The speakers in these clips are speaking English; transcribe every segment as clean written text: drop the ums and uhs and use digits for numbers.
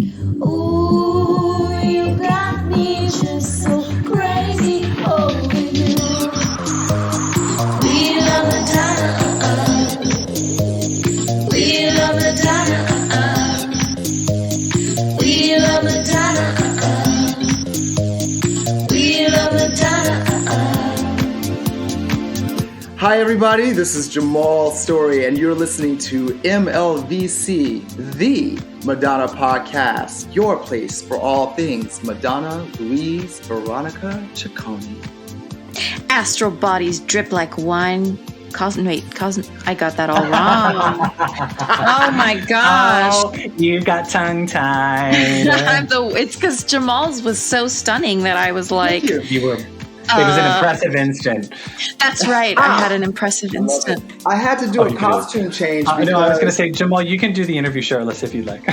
Ooh, you got me just so crazy over you. We love Madonna. We love Madonna. We love Madonna. We love Madonna. Hi everybody, this is Jamal Story and you're listening to MLVC, the Madonna podcast, your place for all things Madonna, Louise, Veronica, Ciccone. Astral bodies drip like wine. I got that all wrong. Oh my gosh. Oh, you got tongue-tied. It's because Jamal's was so stunning that I was like... You were... It was an impressive instant. That's right. I had an impressive instant. I had to do a costume change. No, I was going to say, Jamal, you can do the interview shirtless if you'd like.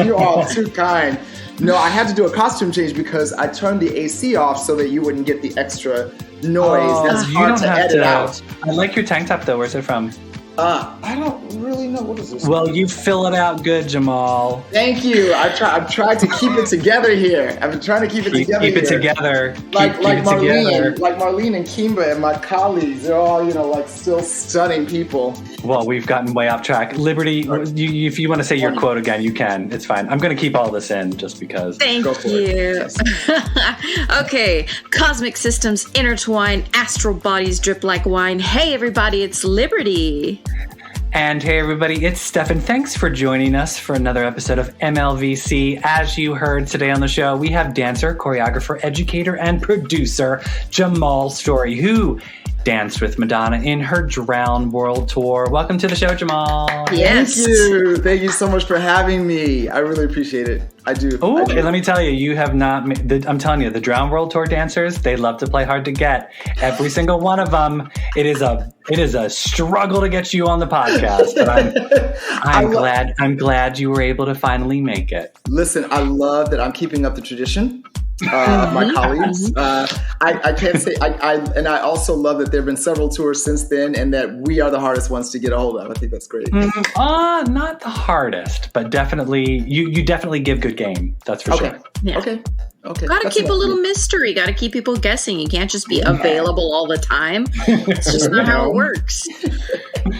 You're all too kind. No, I had to do a costume change because I turned the AC off so that you wouldn't get the extra noise. That's hard to edit out. I like your tank top, though. Where's it from? I don't really know. What is this? Well, you fill it out good, Jamal. Thank you. I've tried to keep it together here. I've been trying to keep it together. Keep it together. Like Marlene and Kimba and my colleagues. They're all, like still stunning people. Well, we've gotten way off track. Liberty, if you want to say your quote again, you can. It's fine. I'm going to keep all this in just because. Thank you. Okay. Cosmic systems intertwine. Astral bodies drip like wine. Hey, everybody. It's Liberty. And hey, everybody, it's Stefan. Thanks for joining us for another episode of MLVC. As you heard today on the show, we have dancer, choreographer, educator, and producer Jamal Story, who danced with Madonna in her Drown World Tour. Welcome to the show, Jamal. Yes. Thank you. Thank you so much for having me. I really appreciate it. I do. Oh, let me tell you, you have not. I'm telling you, the Drown World Tour dancers, they love to play hard to get. Every single one of them. It is a struggle to get you on the podcast. But I'm glad you were able to finally make it. Listen, I love that I'm keeping up the tradition. My colleagues. I can't say and I also love that there have been several tours since then, and that we are the hardest ones to get a hold of. I think that's great. Not the hardest, but definitely you definitely give good game. That's for sure. Yeah. Okay. Got to keep a little mystery. Got to keep people guessing. You can't just be available all the time. It's just not how it works.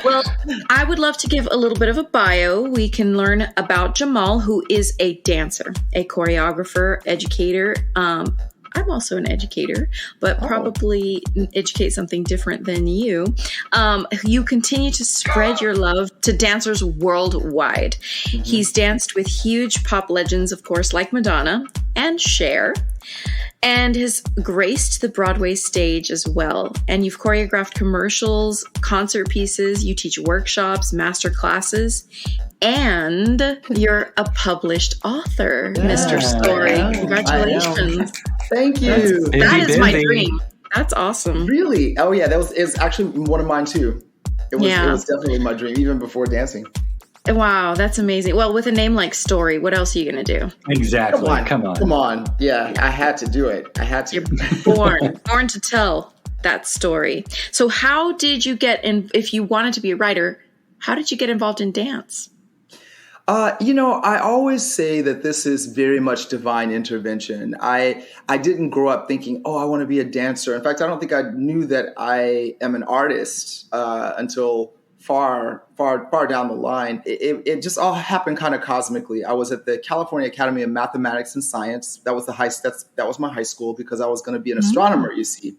Well, I would love to give a little bit of a bio. We can learn about Jamal, who is a dancer, a choreographer, educator. I'm also an educator, but probably educate something different than you. You continue to spread your love to dancers worldwide. Mm-hmm. He's danced with huge pop legends, of course, like Madonna and Cher, and has graced the Broadway stage as well. And you've choreographed commercials, concert pieces, you teach workshops, master classes, and you're a published author, Mr. Story. Congratulations. Thank you. That is my dream. That's awesome. Really? Oh yeah, it's actually one of mine too. It was definitely my dream, even before dancing. Wow, that's amazing. Well, with a name like Story, what else are you going to do? Exactly. Come on. Yeah, I had to do it. I had to. You're born to tell that story. So how did you get in, if you wanted to be a writer, how did you get involved in dance? I always say that this is very much divine intervention. I didn't grow up thinking, I want to be a dancer. In fact, I don't think I knew that I am an artist until far down the line. It just all happened kind of cosmically. I was at the California Academy of Mathematics and Science. That was that was my high school because I was going to be an astronomer, you see.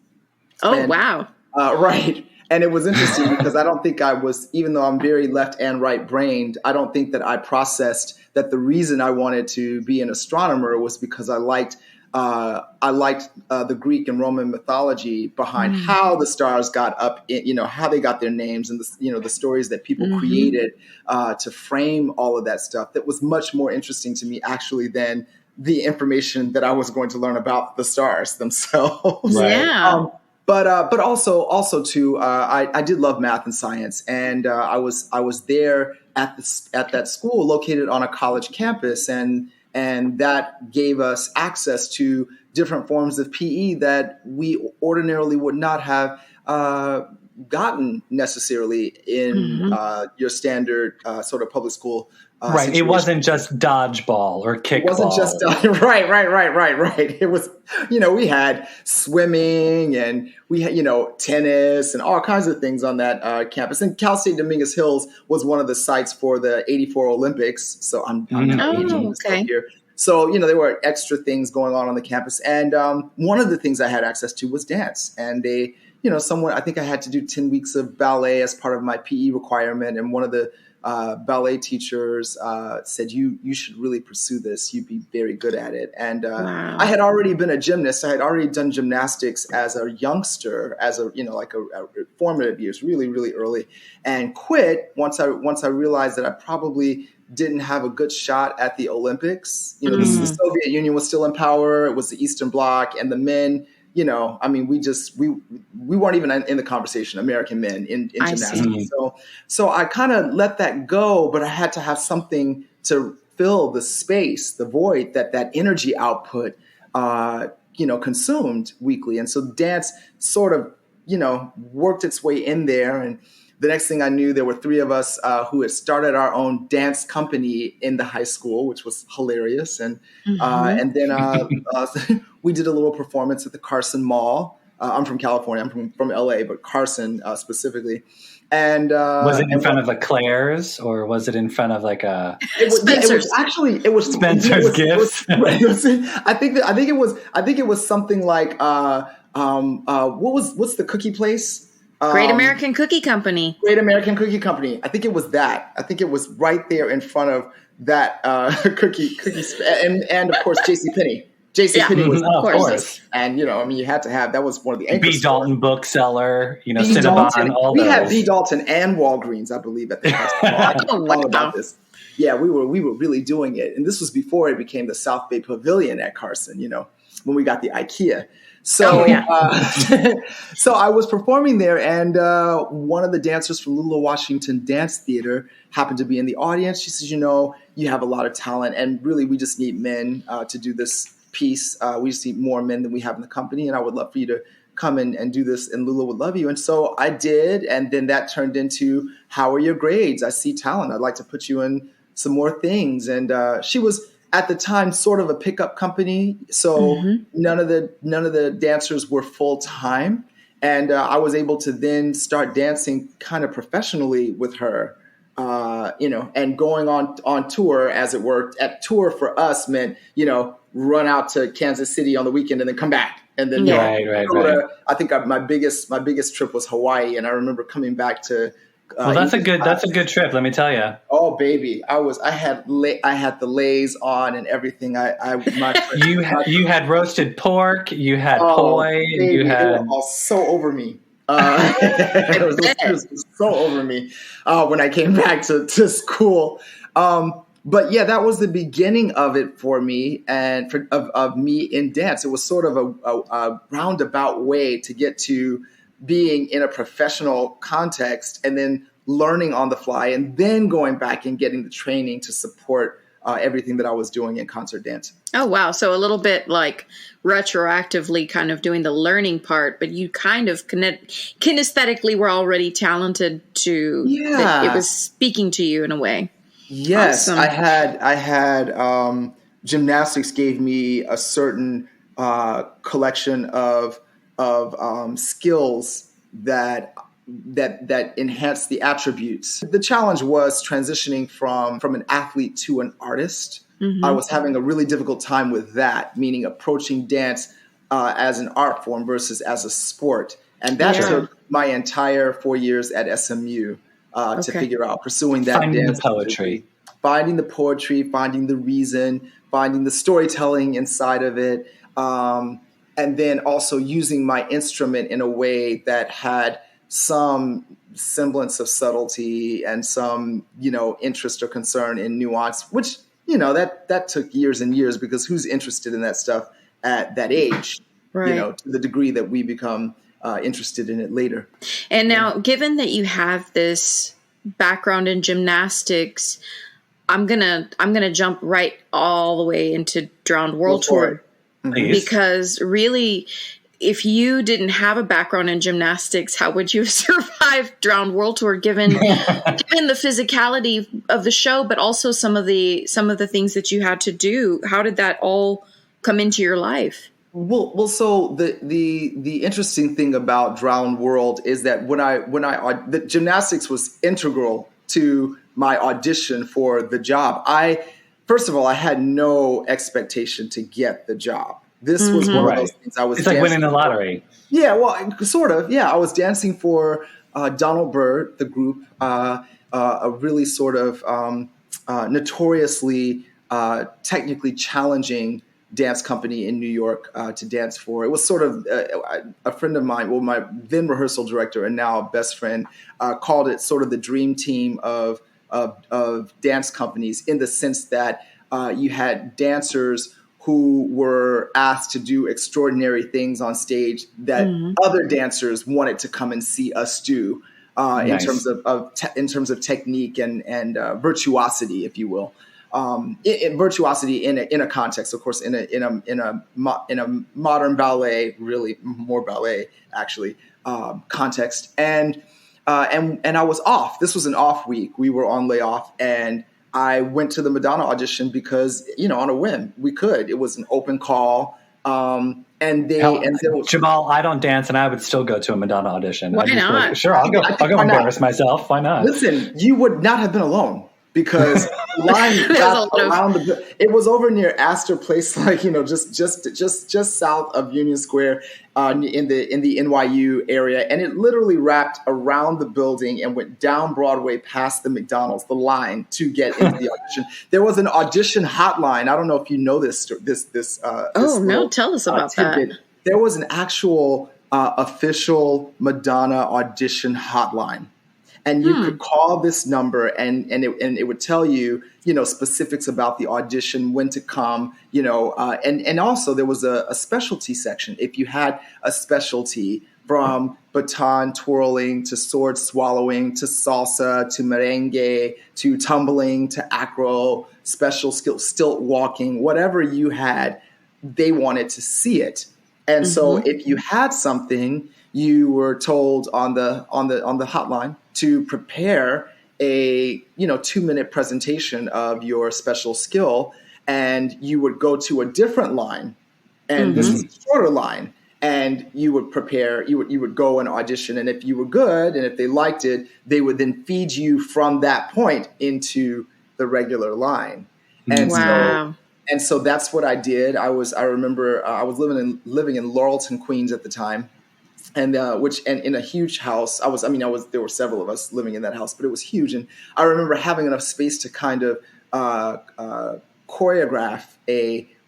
Wow. Right. And it was interesting because I don't think I was, even though I'm very left and right brained, I don't think that I processed that the reason I wanted to be an astronomer was because I liked the Greek and Roman mythology behind how the stars got up, how they got their names, and the stories that people created to frame all of that stuff. That was much more interesting to me actually than the information that I was going to learn about the stars themselves. Right. Yeah. But also too, I did love math and science, and I was there at that school located on a college campus, and that gave us access to different forms of PE that we ordinarily would not have gotten necessarily in your standard sort of public school Right. It wasn't just dodgeball or kickball. It wasn't just right. It was, we had swimming and we had, tennis and all kinds of things on that campus. And Cal State Dominguez Hills was one of the sites for the '84 Olympics. So I'm aging myself here. So, there were extra things going on the campus. And one of the things I had access to was dance. And I think I had to do 10 weeks of ballet as part of my PE requirement. And one of the ballet teachers said, you should really pursue this. You'd be very good at it. And wow. I had already been a gymnast. I had already done gymnastics as a youngster, as a formative years, really, really early, and quit once I realized that I probably didn't have a good shot at the Olympics. The Soviet Union was still in power. It was the Eastern Bloc, and the men, we weren't even in the conversation, American men in gymnastics. So I kind of let that go, but I had to have something to fill the space, the void that energy output, consumed weekly. And so dance sort of, worked its way in there. And the next thing I knew, there were three of us who had started our own dance company in the high school, which was hilarious. And then we did a little performance at the Carson Mall. I'm from California. I'm from LA, but Carson specifically. And was it in front of a Claire's, or was it in front of like a Spencer's? It was Spencer's Gifts. I think it was something like what's the cookie place? Great American Cookie Company. Great American Cookie Company. I think it was that. I think it was right there in front of that cookie, and of course JCPenney. JCPenney was of course. And you had to have, that was one of the anchor B. Dalton bookseller, B. Cinnabon, Dalton. all we those. had B. Dalton and Walgreens, I believe, at the time. All about this. Yeah, we were really doing it, and this was before it became the South Bay Pavilion at Carson. When we got the IKEA. So, so I was performing there, and one of the dancers from Lula Washington Dance Theater happened to be in the audience. She says, you have a lot of talent, and really we just need men to do this piece. We just need more men than we have in the company, and I would love for you to come and do this, and Lula would love you. And so I did, and then that turned into, how are your grades? I see talent. I'd like to put you in some more things. And she was, at the time, sort of a pickup company, so none of the dancers were full time, and I was able to then start dancing kind of professionally with her, and going on tour, as it worked. At tour for us meant run out to Kansas City on the weekend and then come back, and then right. I think my biggest trip was Hawaii, and I remember coming back to. Well, that's a good trip. Let me tell you. Oh, baby, I had the lays on and everything. You had roasted pork. You had poi. Baby, you had. They were all so over me. It was so over me when I came back to school. But yeah, that was the beginning of it for me, and of me in dance. It was sort of a roundabout way to get to being in a professional context, and then learning on the fly, and then going back and getting the training to support everything that I was doing in concert dance. Oh, wow. So a little bit like retroactively kind of doing the learning part, but you kind of kinesthetically were already talented to, it was speaking to you in a way. Yes. Awesome. I had gymnastics gave me a certain collection of skills that enhance the attributes. The challenge was transitioning from an athlete to an artist. I was having a really difficult time with that, meaning approaching dance as an art form versus as a sport. And that took my entire 4 years at SMU to figure out, pursuing that finding dance. Finding the poetry, finding the reason, finding the storytelling inside of it. And then also using my instrument in a way that had some semblance of subtlety and some, interest or concern in nuance, which, that took years and years, because who's interested in that stuff at that age, to the degree that we become interested in it later. And now, given that you have this background in gymnastics, I'm gonna jump right all the way into Drowned World Tour. Please. Because really, if you didn't have a background in gymnastics, how would you have survived Drowned World Tour given the physicality of the show, but also some of the things that you had to do? How did that all come into your life? Well. So the interesting thing about Drowned World is that the gymnastics was integral to my audition for the job. First of all, I had no expectation to get the job. This was one of those things I was. It's like winning the lottery. Yeah, well, sort of. Yeah, I was dancing for Donald Byrd, the group, a really sort of notoriously technically challenging dance company in New York to dance for. It was sort of a friend of mine, well, my then rehearsal director and now best friend, called it sort of the dream team of dance companies, in the sense that you had dancers who were asked to do extraordinary things on stage that other dancers wanted to come and see us do, in terms of technique and virtuosity, if you will. Virtuosity in a context, of course, in a modern ballet, really more ballet actually, context, and I was off. This was an off week. We were on layoff, and I went to the Madonna audition because, on a whim, we could. It was an open call. Jamal, I don't dance, and I would still go to a Madonna audition. Why not? Like, sure, I'll go embarrass myself. Why not? Listen, you would not have been alone, because the line wrapped around it was over near Astor Place, like, just south of Union Square, in the NYU area, and it literally wrapped around the building and went down Broadway past the McDonald's, the line to get into the audition. There was an audition hotline. I don't know if you know this. No, tell us about that. There was an actual official Madonna audition hotline. And you could call this number, and it would tell you, specifics about the audition, when to come, and also there was a specialty section. If you had a specialty, from baton twirling to sword swallowing to salsa to merengue to tumbling to acro, special skill, stilt walking, whatever you had, they wanted to see it. And so if you had something, you were told on the hotline to prepare a 2-minute presentation of your special skill, and you would go to a different line, and this was a shorter line, and you would prepare. You would go and audition, and if you were good and if they liked it, they would then feed you from that point into the regular line. And so that's what I did. I remember I was living in Laurelton, Queens at the time. And in a huge house, there were several of us living in that house, but it was huge. And I remember having enough space to kind of choreograph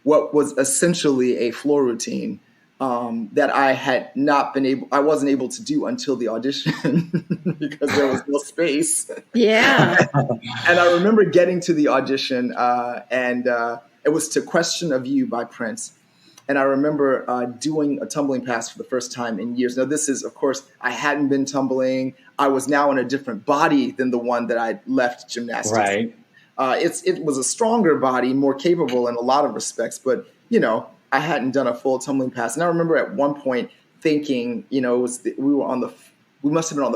what was essentially a floor routine that I wasn't able to do until the audition because there was no space. Yeah. And I remember getting to the audition, and it was to Question of You by Prince. And I remember doing a tumbling pass for the first time in years. Now, this is, of course, I hadn't been tumbling. I was now in a different body than the one that I left gymnastics. Right. It was a stronger body, more capable in a lot of respects. But, I hadn't done a full tumbling pass. And I remember at one point thinking, we must have been on the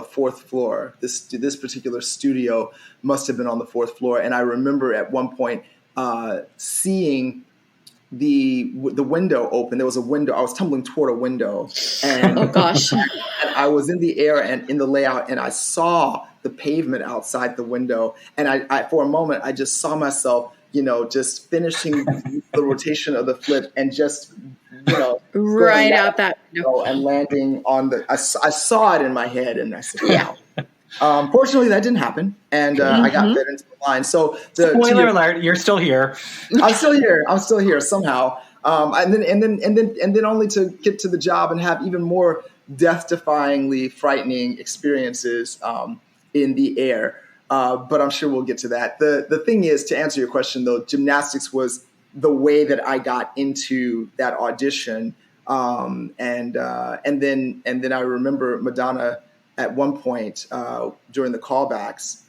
4th floor. This particular studio must have been on the 4th floor. And I remember at one point seeing the window open. There was a window. I was tumbling toward a window, and oh gosh, and I was in the air and in the layout, and I saw the pavement outside the window, and I for a moment I just saw myself, just finishing the rotation of the flip and just, right out that window and landing on the. I saw it in my head, and I said, "Yeah." Fortunately, that didn't happen, and I got fit into the line. So, spoiler alert: you're still here. I'm still here somehow. And then only to get to the job and have even more death-defyingly frightening experiences in the air. But I'm sure we'll get to that. The thing is, to answer your question, though, gymnastics was the way that I got into that audition. And then I remember Madonna at one point during the callbacks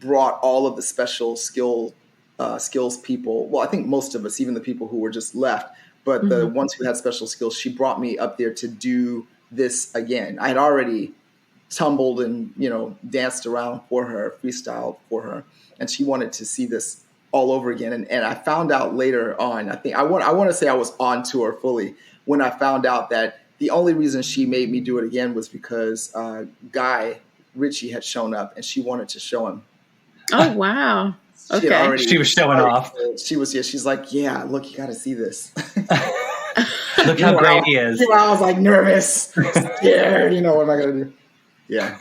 brought all of the special skills people. Well, I think most of us, even the people who were just left, but the ones who had special skills, she brought me up there to do this again. I had already tumbled and, danced around for her, freestyled for her. And she wanted to see this all over again. And I found out later on, I want to say I was on tour fully when I found out that the only reason she made me do it again was because Guy Ritchie had shown up and she wanted to show him. Oh, wow. Okay. She was showing off. She's like, yeah, look, you got to see this. Look how great he is. I was like nervous, scared, what am I going to do? Yeah.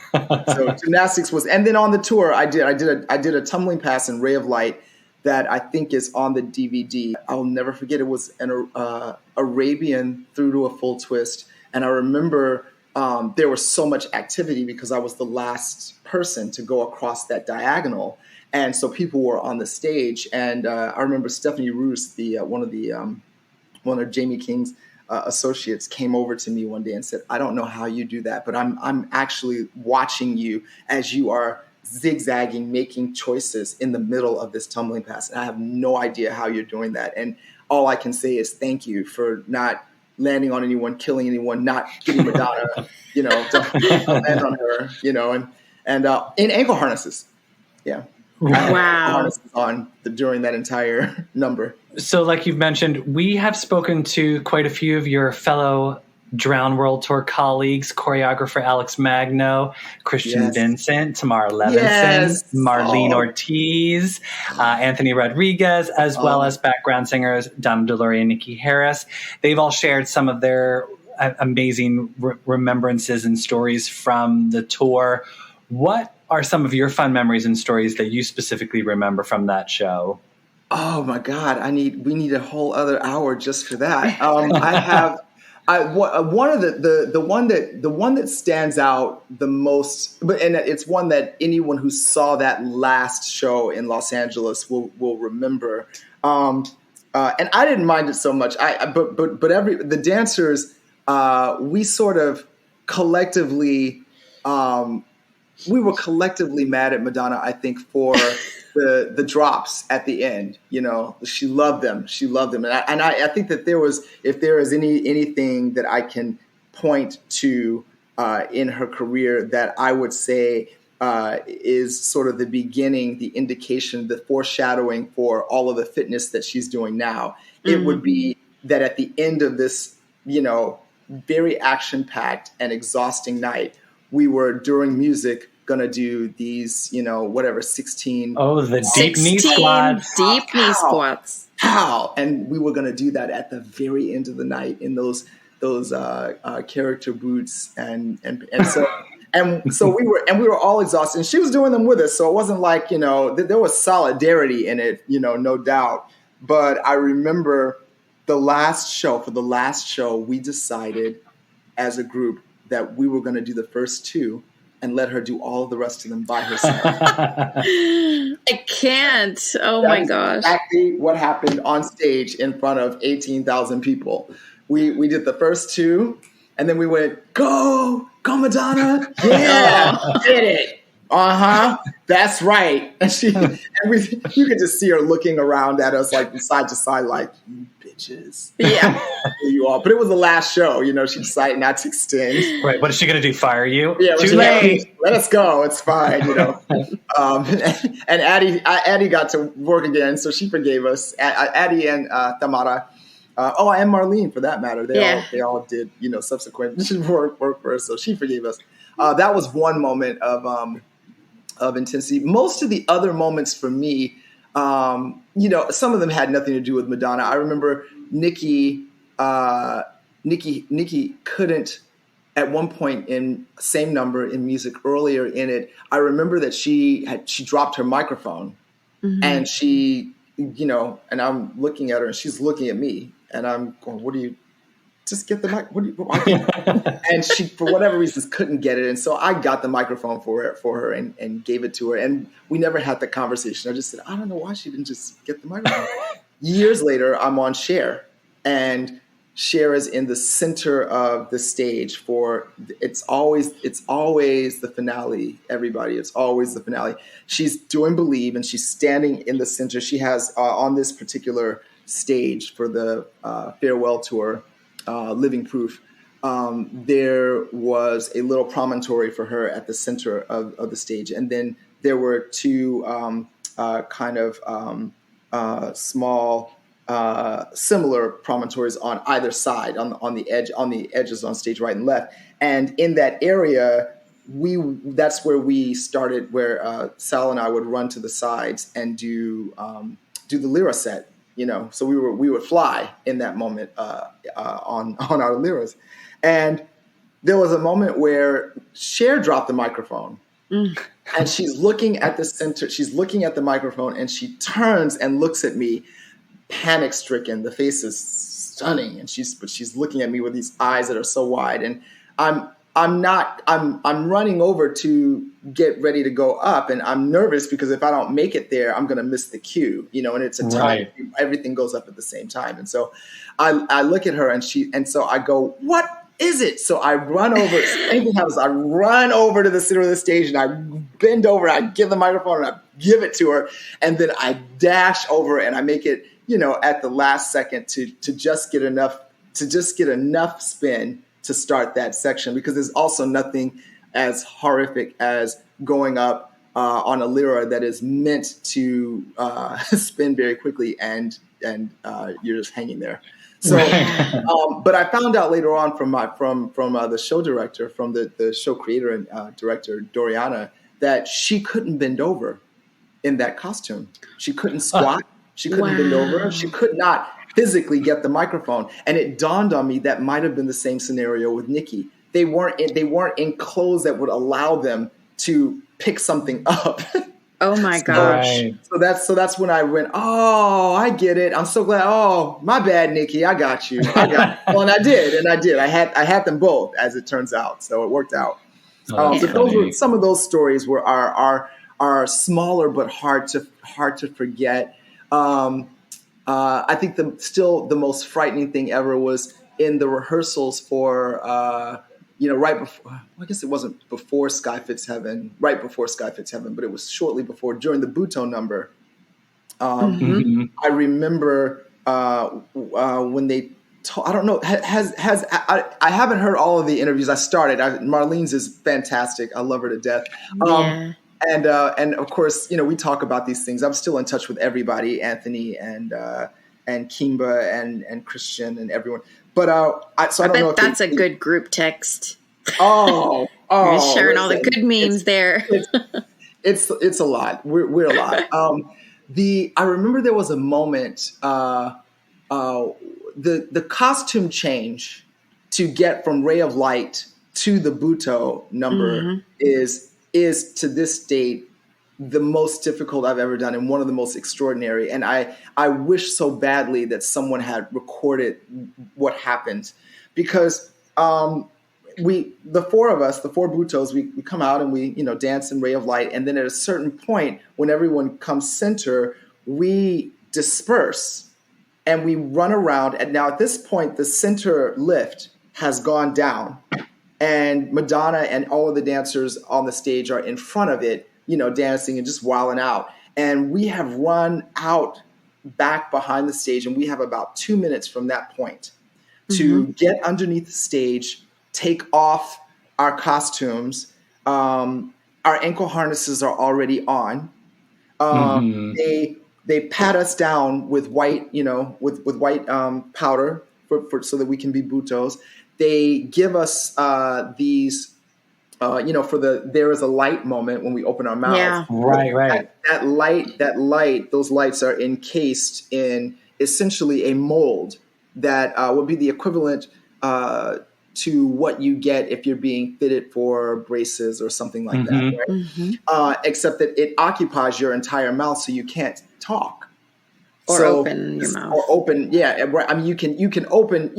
So gymnastics was, and then on the tour, I did a tumbling pass in Ray of Light that I think is on the DVD. I'll never forget. It was an Arabian through to a full twist, and I remember there was so much activity because I was the last person to go across that diagonal, and so people were on the stage. And I remember Stephanie Roos, one of Jamie King's associates, came over to me one day and said, "I don't know how you do that, but I'm actually watching you as you are zigzagging, making choices in the middle of this tumbling pass. And I have no idea how you're doing that. And all I can say is thank you for not landing on anyone, killing anyone, not getting Madonna, don't land on her, and in ankle harnesses. Yeah. Wow. Harnesses on during that entire number. So like you've mentioned, we have spoken to quite a few of your fellow Drown World Tour colleagues, choreographer Alex Magno, Christian Vincent, Tamara Levinson, Marlene Ortiz, Anthony Rodriguez, as well as background singers Donna Deloria and Nikki Harris. They've all shared some of their amazing remembrances and stories from the tour. What are some of your fun memories and stories that you specifically remember from that show? Oh my God, we need a whole other hour just for that. I have one of the one that stands out the most, and it's one that anyone who saw that last show in Los Angeles will remember. And I didn't mind it so much. But the dancers, we sort of collectively. We were collectively mad at Madonna, I think, for the drops at the end. She loved them. And I think that if there is anything that I can point to in her career that I would say is sort of the beginning, the indication, the foreshadowing for all of the fitness that she's doing now, it would be that at the end of this, very action-packed and exhausting night, we were during music going to do these, 16. Oh, the deep knee squats. Deep knee squats. How? And we were going to do that at the very end of the night in those character boots. And so we were all exhausted, and she was doing them with us. So it wasn't like, there was solidarity in it, no doubt. But I remember for the last show, we decided as a group that we were going to do the first two and let her do all the rest of them by herself. I can't. Oh my gosh. Exactly what happened on stage in front of 18,000 people. We did the first two, and then we went, go Madonna. Yeah, did it. That's right. And you could just see her looking around at us like from side to side, like, you bitches. Yeah. You all. But it was the last show, she decided not to extend. Right. What is she going to do? Fire you? Yeah. Too late. Let us go. It's fine, And Addie got to work again, so she forgave us. Addie and Tamara. And Marlene, for that matter. They all did, subsequent work for us, so she forgave us. That was one moment of intensity. Most of the other moments for me, some of them had nothing to do with Madonna. I remember Nikki couldn't, at one point in same number in music earlier in it, I remember that she dropped her microphone, and she, and I'm looking at her and she's looking at me and I'm going, what do you, just get the mic. And she, for whatever reasons, couldn't get it. And so I got the microphone for her and gave it to her. And we never had the conversation. I just said, I don't know why she didn't just get the microphone. Years later, I'm on Cher. And Cher is in the center of the stage for, it's always the finale, everybody. It's always the finale. She's doing Believe, and she's standing in the center. She has, on this particular stage for the farewell tour, Living Proof, there was a little promontory for her at the center of the stage. And then there were two small, similar promontories on either side, on the edges on stage right and left. And in that area, that's where we started, where Sal and I would run to the sides and do the lyra set, so we would fly in that moment on our lyras. And there was a moment where Cher dropped the microphone. And she's looking at the center, she's looking at the microphone, and she turns and looks at me, panic stricken. The face is stunning, and she's looking at me with these eyes that are so wide. And I'm running over to get ready to go up, and I'm nervous because if I don't make it there, I'm going to miss the cue, and it's a time, everything goes up at the same time. And so I look at her, and so I go, "What is it?" So I run over, same thing happens. I run over to the center of the stage, and I bend over, I give the microphone, and I give it to her. And then I dash over, and I make it, at the last second to just get enough spin to start that section, because there's also nothing as horrific as going up on a lyra that is meant to spin very quickly, and you're just hanging there. So, but I found out later on from the show director, from the show creator and director Doriana, that she couldn't bend over in that costume. She couldn't squat. She couldn't bend over. She could not physically get the microphone. And it dawned on me that might have been the same scenario with Nikki. They weren't in clothes that would allow them to pick something up. Oh my gosh. So that's when I went, oh, I get it. I'm so glad. Oh, my bad, Nikki. I got you. Well, and I did. I had them both, as it turns out. So it worked out. But some of those stories are smaller but hard to forget. I think the most frightening thing ever was in the rehearsals for right before, I guess it wasn't before Sky Fits Heaven, right before Sky Fits Heaven, but it was shortly before, during the Buto number. I remember when they I don't know, I haven't heard all of the interviews. I started. Marlene's is fantastic. I love her to death. And of course, we talk about these things. I'm still in touch with everybody, Anthony and Kimba and Christian and everyone. But I don't know if that's a good group text. Oh, you're sharing all the good memes there. It's a lot. We're a lot. I remember there was a moment. The costume change to get from Ray of Light to the Buto number is to this date the most difficult I've ever done, and one of the most extraordinary. And I wish so badly that someone had recorded what happened, because the four of us, the four Butos, we come out and we dance in Ray of Light, and then at a certain point when everyone comes center, we disperse and we run around. And now at this point, the center lift has gone down, and Madonna and all of the dancers on the stage are in front of it, dancing and just wilding out. And we have run out back behind the stage, and we have about 2 minutes from that point to get underneath the stage, take off our costumes. Our ankle harnesses are already on. They pat us down with white, with white powder so that we can be Butos. They give us these, for there is a light moment when we open our mouth. Yeah. Right. That light, those lights are encased in essentially a mold that would be the equivalent to what you get if you're being fitted for braces or something like that, right? Except that it occupies your entire mouth, so you can't talk. Or open your mouth. Or open, yeah. I mean, you can open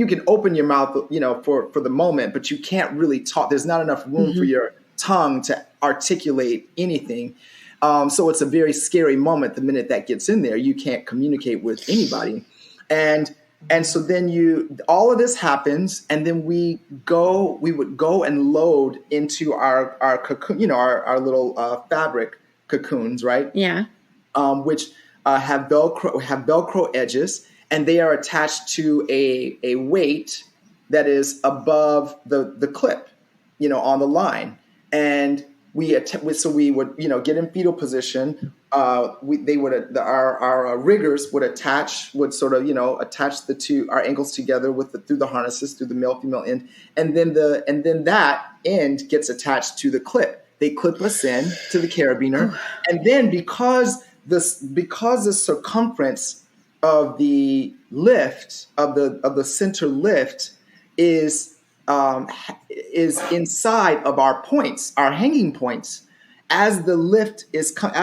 your mouth, for the moment, but you can't really talk. There's not enough room for your tongue to articulate anything. So it's a very scary moment. The minute that gets in there, you can't communicate with anybody. And so then all of this happens, and then we would go and load into our cocoon, our little fabric cocoons, right? Yeah. Which have Velcro edges, and they are attached to a weight that is above the clip, on the line. And we would, get in fetal position. Our riggers would attach our ankles together through the harnesses, through the male female end, and then that end gets attached to the clip. They clip us in to the carabiner, and then because the circumference of the lift of the center lift is inside of our points, our hanging points. As the lift is the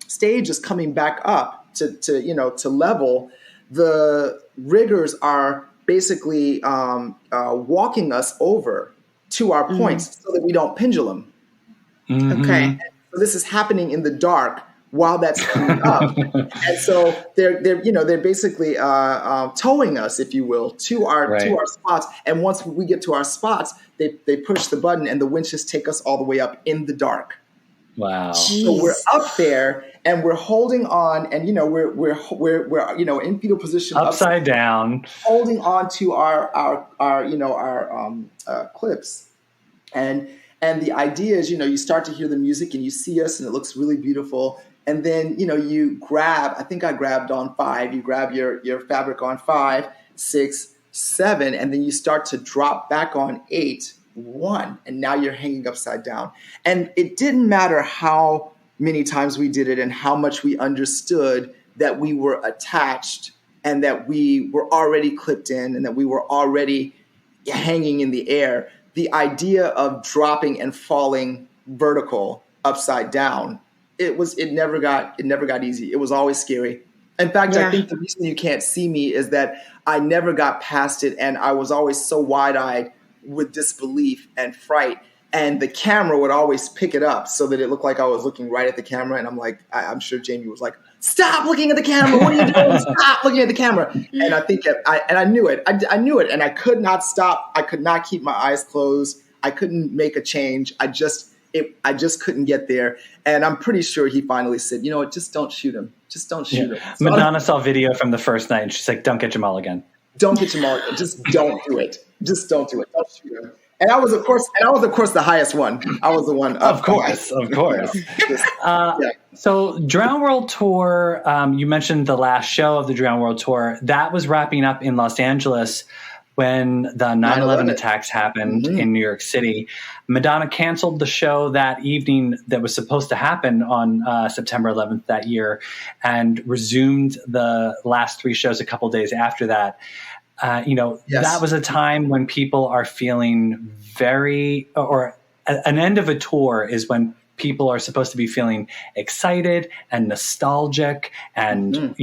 stage is coming back up to level, the riggers are basically walking us over to our points so that we don't pendulum. Mm-hmm. Okay. So this is happening in the dark while that's coming up, and so they're basically towing us, if you will, to our spots. And once we get to our spots, they push the button, and the winches take us all the way up in the dark. Wow! Jeez. So we're up there, and we're holding on, and we're in fetal position, upside down, holding on to our clips, and the idea is, you start to hear the music, and you see us, and it looks really beautiful. And then, you grab, I think I grabbed on 5, you grab your fabric on 5, 6, 7, and then you start to drop back on 8, 1, and now you're hanging upside down. And it didn't matter how many times we did it and how much we understood that we were attached and that we were already clipped in and that we were already hanging in the air. The idea of dropping and falling vertical upside down, it never got easy. It was always scary. In fact, I think the reason you can't see me is that I never got past it, and I was always so wide-eyed with disbelief and fright. And the camera would always pick it up so that it looked like I was looking right at the camera. And I'm like, I'm sure Jamie was like, "Stop looking at the camera! What are you doing? Stop looking at the camera!" And I think I knew it. I knew it, and I could not stop. I could not keep my eyes closed. I couldn't make a change. I just couldn't get there. And I'm pretty sure he finally said, just don't shoot him. Just don't shoot him. So Madonna saw video from the first night, and she's like, "Don't get Jamal again. Don't get Jamal again. Just don't do it. Just don't do it. Don't shoot him." And I was, of course, the highest one. I was the one. Of course. So Drown World Tour, you mentioned the last show of the Drown World Tour. That was wrapping up in Los Angeles when the 9/11 attacks happened in New York City. Madonna canceled the show that evening that was supposed to happen on September 11th that year and resumed the last 3 shows a couple days after that. That was a time when people are feeling an end of a tour is when people are supposed to be feeling excited and nostalgic and,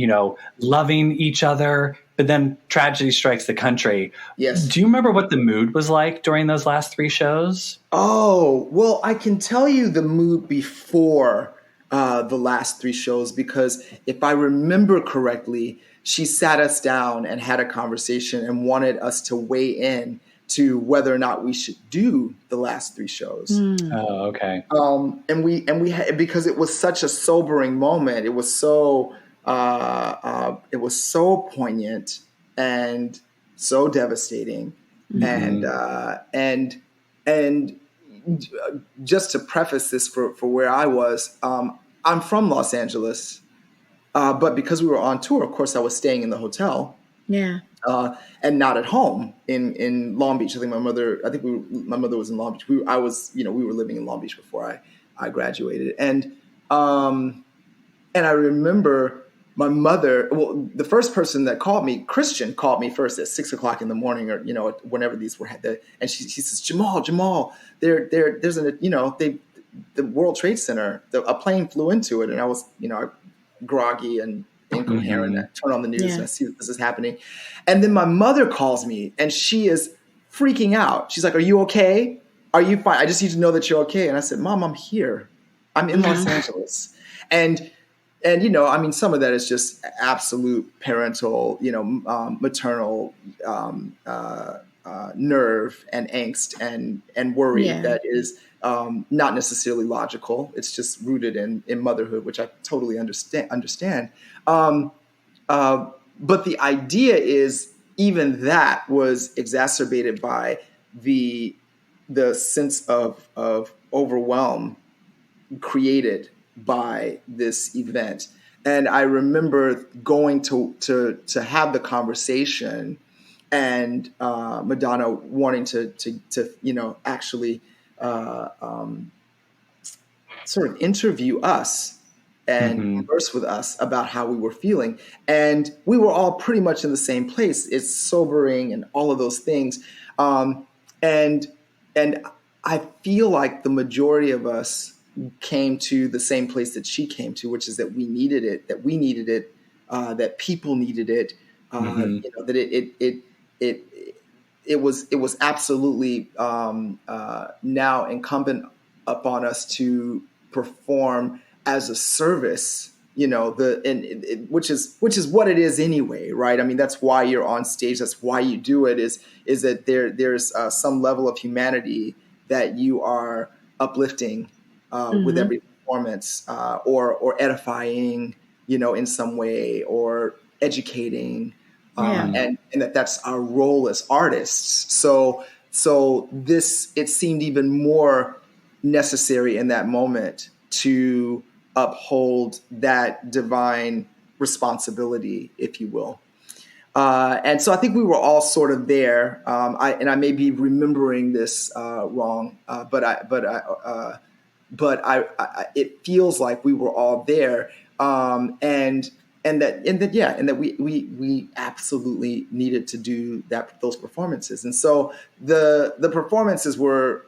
loving each other. But then tragedy strikes the country. Yes. Do you remember what the mood was like during those last 3 shows? Oh, well, I can tell you the mood before the last 3 shows, because if I remember correctly, she sat us down and had a conversation and wanted us to weigh in to whether or not we should do the last 3 shows. Oh, okay. And we had, because it was such a sobering moment. It was so poignant and so devastating. And just to preface this for where I was, I'm from Los Angeles. But because we were on tour, of course, I was staying in the hotel. Yeah. And not at home in Long Beach. I think my mother was in Long Beach. We were living in Long Beach before I graduated. And I remember my mother, the first person that called me, Christian, called me first at 6:00 in the morning, or, whenever these were, and she says, Jamal, there's the World Trade Center, a plane flew into it. And I was, groggy and incoherent. I turn on the news and I see that this is happening. And then my mother calls me and she is freaking out. She's like, "Are you okay? Are you fine? I just need to know that you're okay." And I said, "Mom, I'm here. I'm in Los Angeles." And some of that is just absolute parental, maternal nerve and angst and worry that is not necessarily logical. It's just rooted in motherhood, which I totally understand. but the idea is even that was exacerbated by the sense of overwhelm created by this event. And I remember going to have the conversation, and Madonna wanting to actually sort of interview us and converse with us about how we were feeling. And we were all pretty much in the same place. It's sobering and all of those things. And I feel like the majority of us came to the same place that she came to, which is that we needed it, that people needed it, that it was absolutely now incumbent upon us to perform as a service, which is what it is anyway, right? I mean, that's why you're on stage. That's why you do it. Is that there's some level of humanity that you are uplifting with every performance, or edifying, in some way, or educating, and that's our role as artists. So it seemed even more necessary in that moment to uphold that divine responsibility, if you will. And so I think we were all sort of there. I may be remembering this wrong, but it feels like we were all there, and that we absolutely needed to do those performances. And so the performances were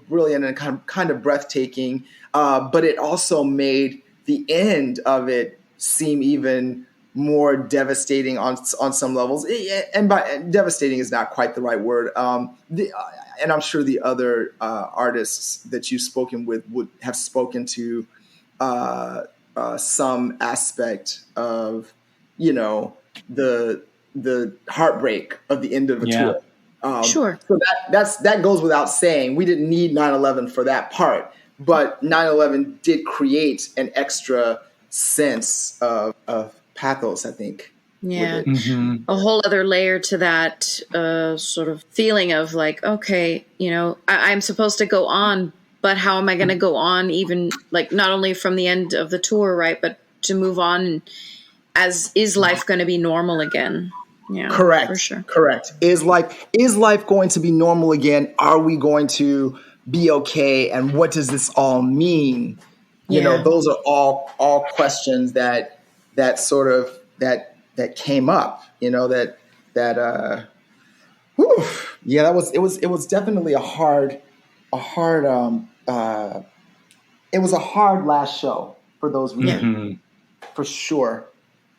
brilliant and kind of breathtaking, but it also made the end of it seem even more devastating on some levels. And by devastating is not quite the right word. And I'm sure the other artists that you've spoken with would have spoken to some aspect of, the heartbreak of the end of a tour. Sure. So that goes without saying. We didn't need 9/11 for that part, but 9/11 did create an extra sense of pathos, I think. Yeah. A whole other layer to that sort of feeling of like, okay, I'm supposed to go on, but how am I going to go on, even like not only from the end of the tour, right, but to move on is life going to be normal again? Yeah, correct. For sure. Correct. Is life going to be normal again? Are we going to be okay? And what does this all mean? Those are all questions that sort of that came up. That it was definitely a hard it was a hard last show for those reasons, for sure.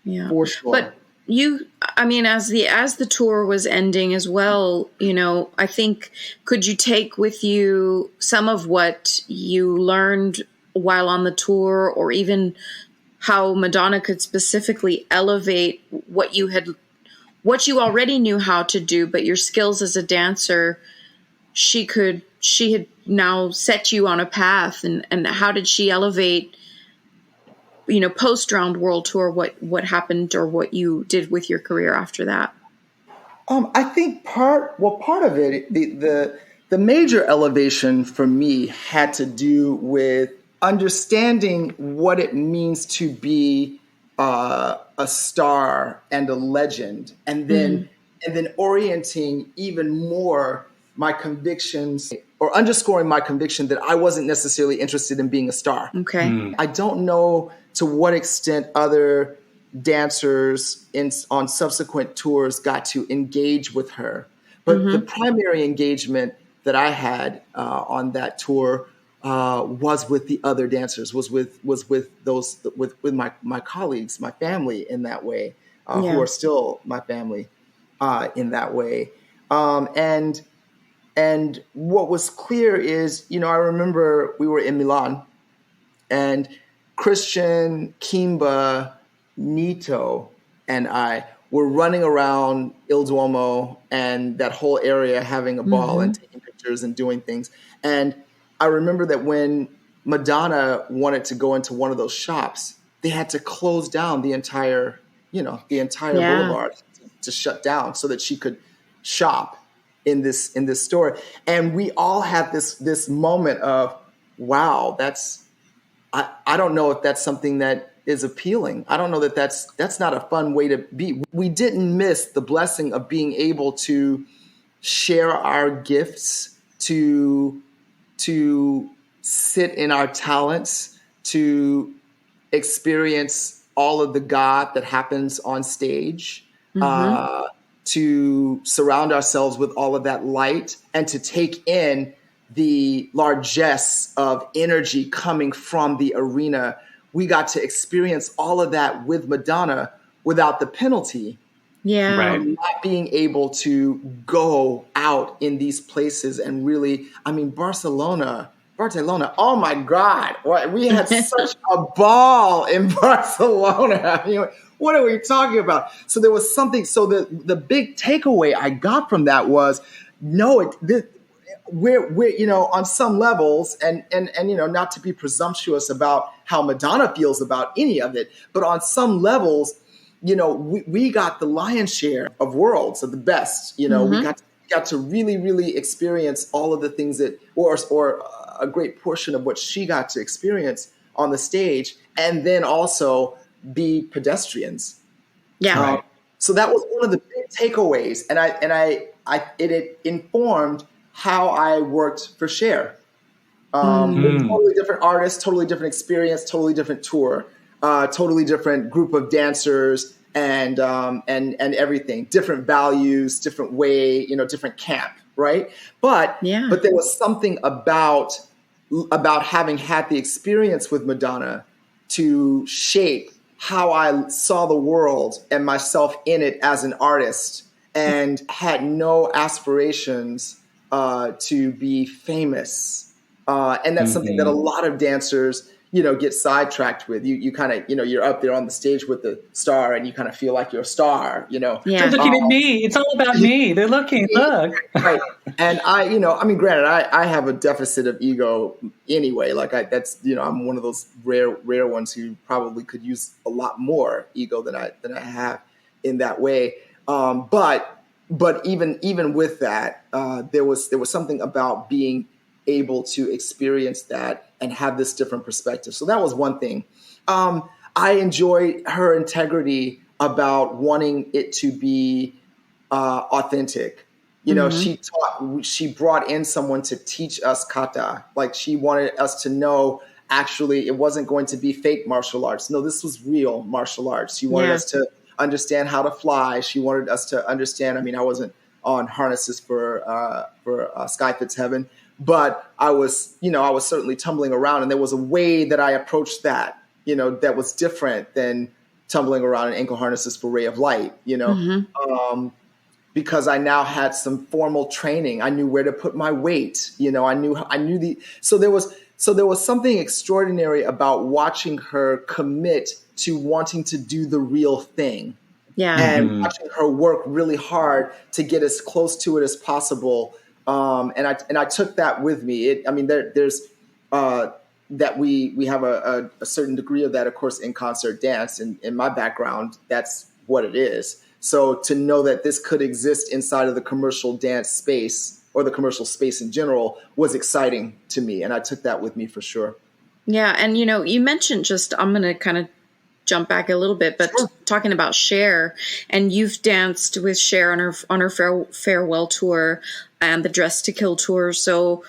Yeah, for sure. But as the tour was ending as well, I think, could you take with you some of what you learned while on the tour, or even how Madonna could specifically elevate what you already knew how to do, but your skills as a dancer, she had now set you on a path, and how did she elevate, post Drowned World Tour, what happened or what you did with your career after that? I think part of it, the major elevation for me had to do with understanding what it means to be a star and a legend, and then orienting even more my convictions, or underscoring my conviction that I wasn't necessarily interested in being a star. Okay. I don't know to what extent other dancers on subsequent tours got to engage with her, but the primary engagement that I had on that tour was with the other dancers, was with my colleagues, my family in that way, who are still my family in that way. And what was clear is, I remember we were in Milan, and Christian, Kimba, Nito, and I were running around Il Duomo and that whole area, having a ball and taking pictures and doing things. And I remember that when Madonna wanted to go into one of those shops, they had to close down the entire the entire Yeah. boulevard to shut down so that she could shop in this store. And we all had this moment of, wow, I don't know if that's something that is appealing. I don't know that that's not a fun way to be. We didn't miss the blessing of being able to share our gifts, to sit in our talents, to experience all of the God that happens on stage, to surround ourselves with all of that light, and to take in the largesse of energy coming from the arena. We got to experience all of that with Madonna without the penalty Yeah. Right. not being able to go out in these places and really, Barcelona, oh my God, we had such a ball in Barcelona. What are we talking about? So there was something, so the big takeaway I got from that was, we're on some levels, and not to be presumptuous about how Madonna feels about any of it, but on some levels, we got the lion's share of worlds of the best. We got to really, really experience all of the things that, or a great portion of what she got to experience on the stage, and then also be pedestrians. Yeah. So that was one of the big takeaways, and it informed how I worked for Cher. Totally different artist, totally different experience, totally different tour, totally different group of dancers, and everything, different values, different way, different camp, right? But there was something about having had the experience with Madonna to shape how I saw the world and myself in it as an artist, and had no aspirations to be famous. And that's something that a lot of dancers, get sidetracked with. You kind of, you're up there on the stage with the star, and you kind of feel like you're a star, Yeah. They're looking at me. It's all about me. They're looking, look. Right. And granted, I have a deficit of ego anyway. Like I'm one of those rare ones who probably could use a lot more ego than I have in that way. But even with that, there was something about being able to experience that and have this different perspective. So that was one thing. I enjoyed her integrity about wanting it to be authentic. She brought in someone to teach us kata. Like, she wanted us to know, actually, it wasn't going to be fake martial arts. No, this was real martial arts. She wanted us to understand how to fly. She wanted us to understand. I wasn't on harnesses for Sky Fits Heaven, but I was certainly tumbling around, and there was a way that I approached that, that was different than tumbling around in ankle harnesses for Ray of Light, because I now had some formal training. I knew where to put my weight. So there was something extraordinary about watching her commit to wanting to do the real thing. Yeah. And watching her work really hard to get as close to it as possible. And I took that with me. There's that we have a certain degree of that, of course, in concert dance. And in my background, that's what it is. So to know that this could exist inside of the commercial dance space, or the commercial space in general, was exciting to me. And I took that with me for sure. Yeah. And, you mentioned I'm going to kind of jump back a little bit, but talking about Cher, and you've danced with Cher on her farewell tour and the Dress to Kill tour. So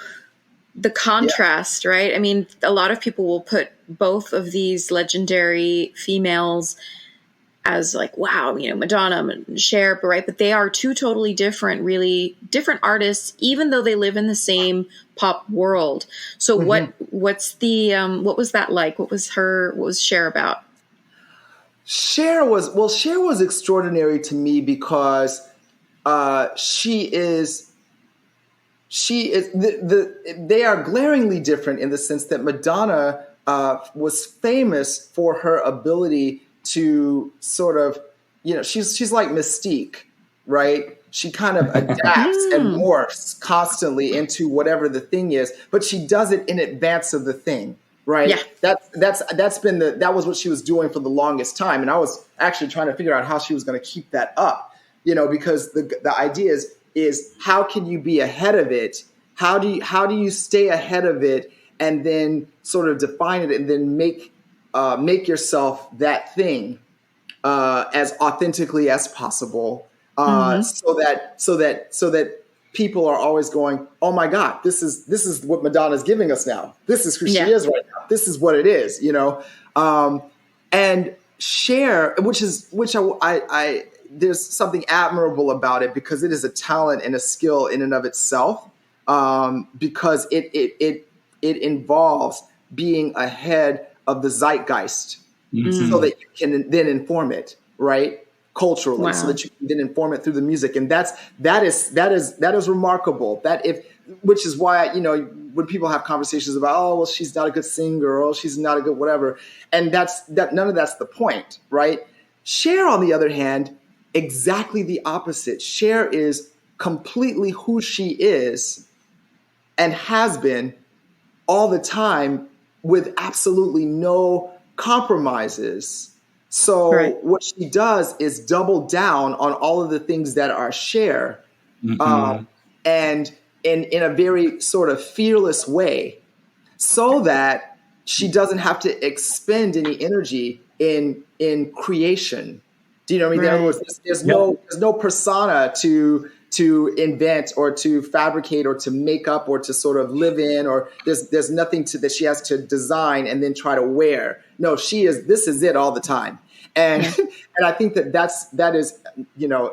the contrast, right? A lot of people will put both of these legendary females as like, wow, Madonna and Cher, right? But they are two totally different, really different artists, even though they live in the same pop world. So what was that like? What was Cher about? Cher was extraordinary to me because they are glaringly different in the sense that Madonna was famous for her ability to sort of, she's like Mystique, right? She kind of adapts and morphs constantly into whatever the thing is, but she does it in advance of the thing. right? Yeah. That was what she was doing for the longest time. And I was actually trying to figure out how she was going to keep that up, because the idea is how can you be ahead of it? How do you stay ahead of it and then sort of define it and then make yourself that thing as authentically as possible, so that people are always going, oh my God, this is what Madonna's giving us now. This is who she is right now. This is what it is, and Cher, which I there's something admirable about it because it is a talent and a skill in and of itself, because it involves being ahead of the zeitgeist, so that you can then inform it, right? Culturally, so that you can then inform it through the music. And that is remarkable. Which is why, when people have conversations about, oh, well, she's not a good singer, or she's not a good whatever. And none of that's the point, right? Cher, on the other hand, exactly the opposite. Cher is completely who she is and has been all the time with absolutely no compromises. So what she does is double down on all of the things that are Cher, and in a very sort of fearless way, so that she doesn't have to expend any energy in creation. Do you know what I mean? In other words, there's no persona to invent or to fabricate or to make up or to sort of live in, or there's nothing that she has to design and then try to wear. No, this is it all the time. And and I think that is,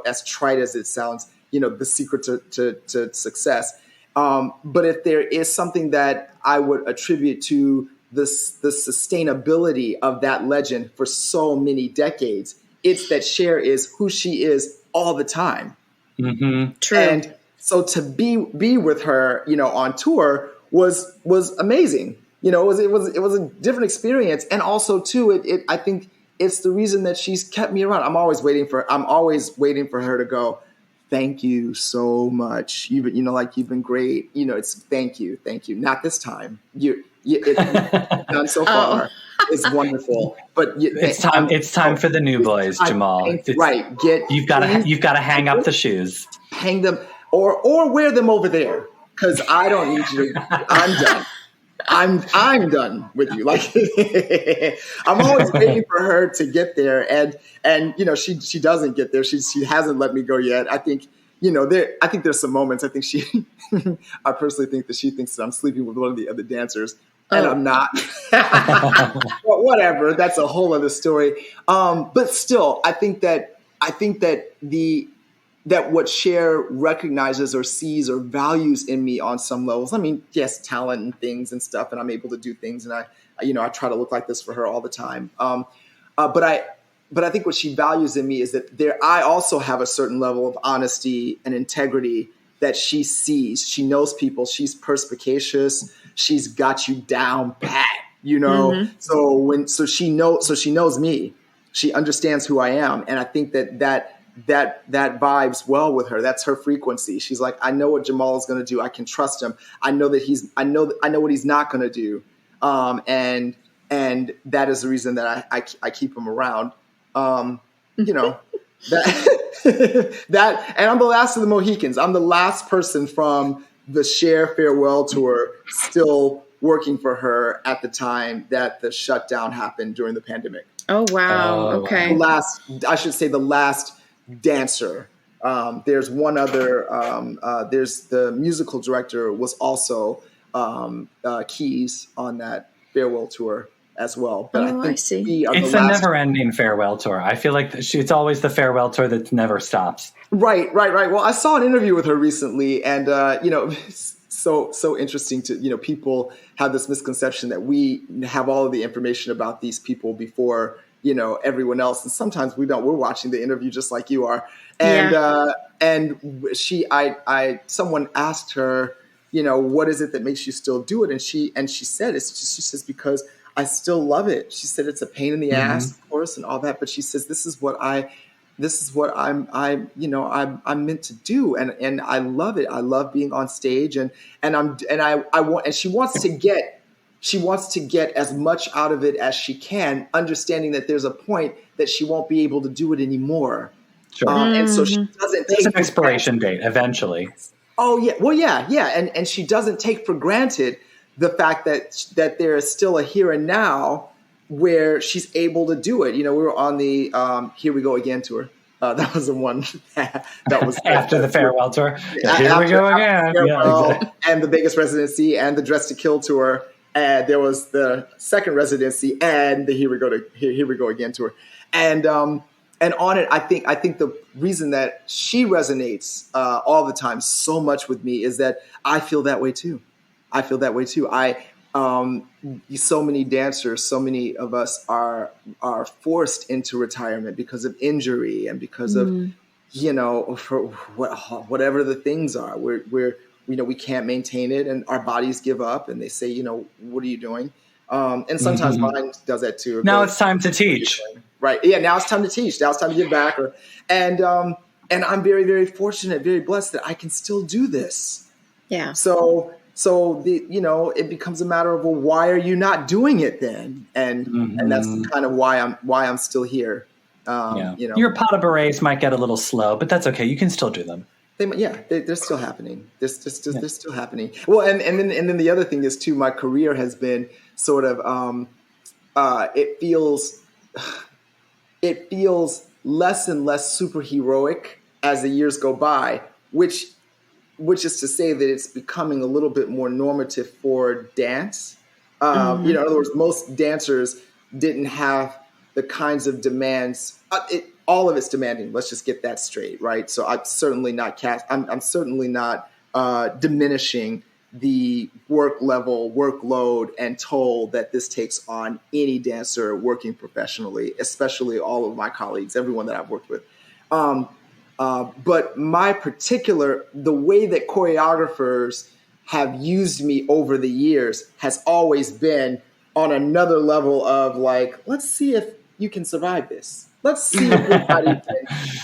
as trite as it sounds, the secret to success. But if there is something that I would attribute to the sustainability of that legend for so many decades, it's that Cher is who she is all the time. Mm-hmm. True. And so to be with her, on tour was amazing. It was a different experience. And also too, I think it's the reason that she's kept me around. I'm always waiting for her to go, thank you so much. You've been great. It's thank you. Not this time. You've done so far. It's wonderful, but it's time for the new boys, Jamal. Right. You've got to hang up the shoes. Hang them or wear them over there, because I don't need you to. I'm done. I'm done with you. Like I'm always waiting for her to get there, and she doesn't get there. She hasn't let me go yet. I think I think there's some moments. I think I personally think that she thinks that I'm sleeping with one of the other dancers. And I'm not. But whatever. That's a whole other story. But still, I think that what Cher recognizes or sees or values in me on some levels. I mean, yes, talent and things and stuff, and I'm able to do things, and I try to look like this for her all the time. But I think what she values in me is that I also have a certain level of honesty and integrity that she sees. She knows people. She's perspicacious. She's got you down pat, Mm-hmm. So she knows me. She understands who I am, and I think that vibes well with her. That's her frequency. She's like, I know what Jamal is going to do. I can trust him. I know what he's not going to do. And that is the reason that I keep him around. That, and I'm the last of the Mohicans. I'm the last person from the Cher farewell tour still working for her at the time that the shutdown happened during the pandemic. Oh, wow. Okay. The last dancer. There's one other, there's the musical director was also keys on that farewell tour as well. But I think it's a never-ending farewell tour. I feel like it's always the farewell tour that never stops. Right. Well, I saw an interview with her recently, and it's so interesting to people have this misconception that we have all of the information about these people before everyone else, and sometimes we don't. We're watching the interview just like you are, and someone asked her, what is it that makes you still do it, and she said she says because I still love it. She said it's a pain in the ass, of course, and all that, but she says this is what I'm meant to do, and I love it. I love being on stage, and she wants to get she wants to get as much out of it as she can, understanding that there's a point that she won't be able to do it anymore. Sure. And so she doesn't There's take an expiration date eventually. Oh yeah, well yeah, and she doesn't take for granted the fact that there is still a here and now where she's able to do it. We were on the Here We Go Again tour. That was the one that was after the farewell tour. Here we go again. Exactly. And the Vegas residency and the Dress to Kill tour. And there was the second residency and the Here We Go Again tour. And on it, I think the reason that she resonates all the time so much with me is that I feel that way too. So many dancers, so many of us are forced into retirement because of injury and because of, for whatever the things are. We can't maintain it and our bodies give up and they say, what are you doing? And sometimes mine does that too. Now it's time to teach. Right. Yeah. Now it's time to teach. Now it's time to give back. And I'm very, very fortunate, very blessed that I can still do this. Yeah. So it becomes a matter of, well, why are you not doing it then? And that's kind of why I'm still here. Your pas de bourrées might get a little slow, but that's okay. You can still do them. They're still happening. They're still happening. Well, and then the other thing is too, my career has been sort of it feels less and less superheroic as the years go by, which is to say that it's becoming a little bit more normative for dance. In other words, most dancers didn't have the kinds of demands. All of it's demanding. Let's just get that straight, right? So I'm certainly not I'm certainly not diminishing the workload, and toll that this takes on any dancer working professionally, especially all of my colleagues, everyone that I've worked with. But the way that choreographers have used me over the years has always been on another level of like, let's see if you can survive this. Let's see if everybody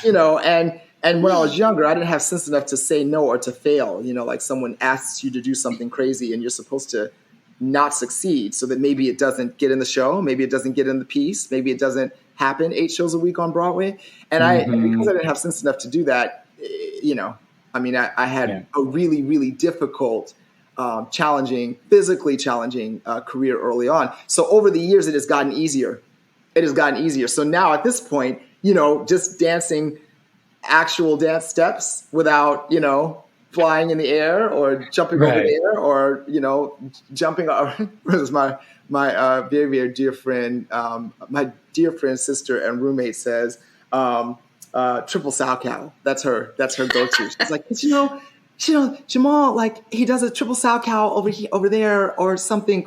can, and when I was younger, I didn't have sense enough to say no or to fail. Like someone asks you to do something crazy and you're supposed to not succeed so that maybe it doesn't get in the show, maybe it doesn't get in the piece, maybe it doesn't happen 8 shows a week on Broadway. And because I didn't have sense enough to do that, I had a really, really difficult, physically challenging career early on. So over the years, it has gotten easier. So now at this point, just dancing actual dance steps without, flying in the air or jumping over the air or, jumping. This is my very, very dear friend, my dear friend's sister and roommate says, triple sow cow. That's her go-to. She's like, Jamal, like he does a triple sow cow over there or something,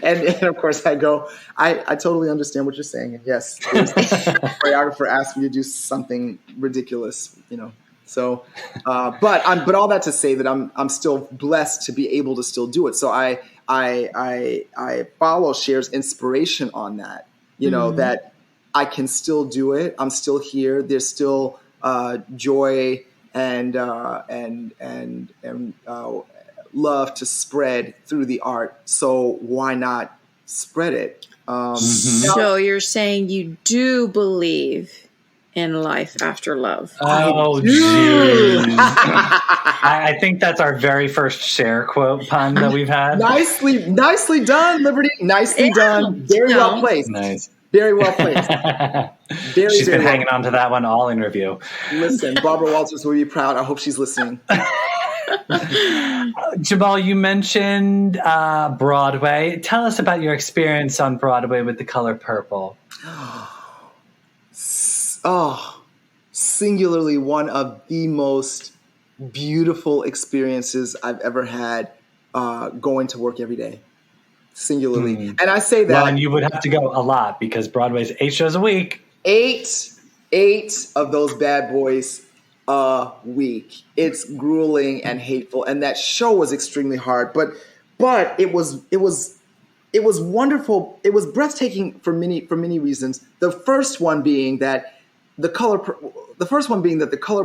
And of course I go, I totally understand what you're saying. And yes, the choreographer asked me to do something ridiculous, So, but all that to say that I'm still blessed to be able to still do it. So I follow Cher's inspiration on that, that I can still do it. I'm still here. There's still joy and love to spread through the art. So why not spread it? So you're saying you do believe in life after love? Oh, geez. I think that's our very first Cher quote pun that we've had. Nicely done, Liberty. Nicely done. Very well placed. Nice. Very well placed. She's been hanging on to that one all interview. Listen, Barbara Walters will be proud. I hope she's listening. Jamal, you mentioned Broadway. Tell us about your experience on Broadway with The Color Purple. Singularly one of the most beautiful experiences I've ever had going to work every day. Singularly. And I say that. Well, and you would have to go a lot because Broadway's 8 shows a week. 8 of those bad boys a week. It's grueling and hateful. And that show was extremely hard, but it was wonderful. It was breathtaking for many reasons. The first one being that The Color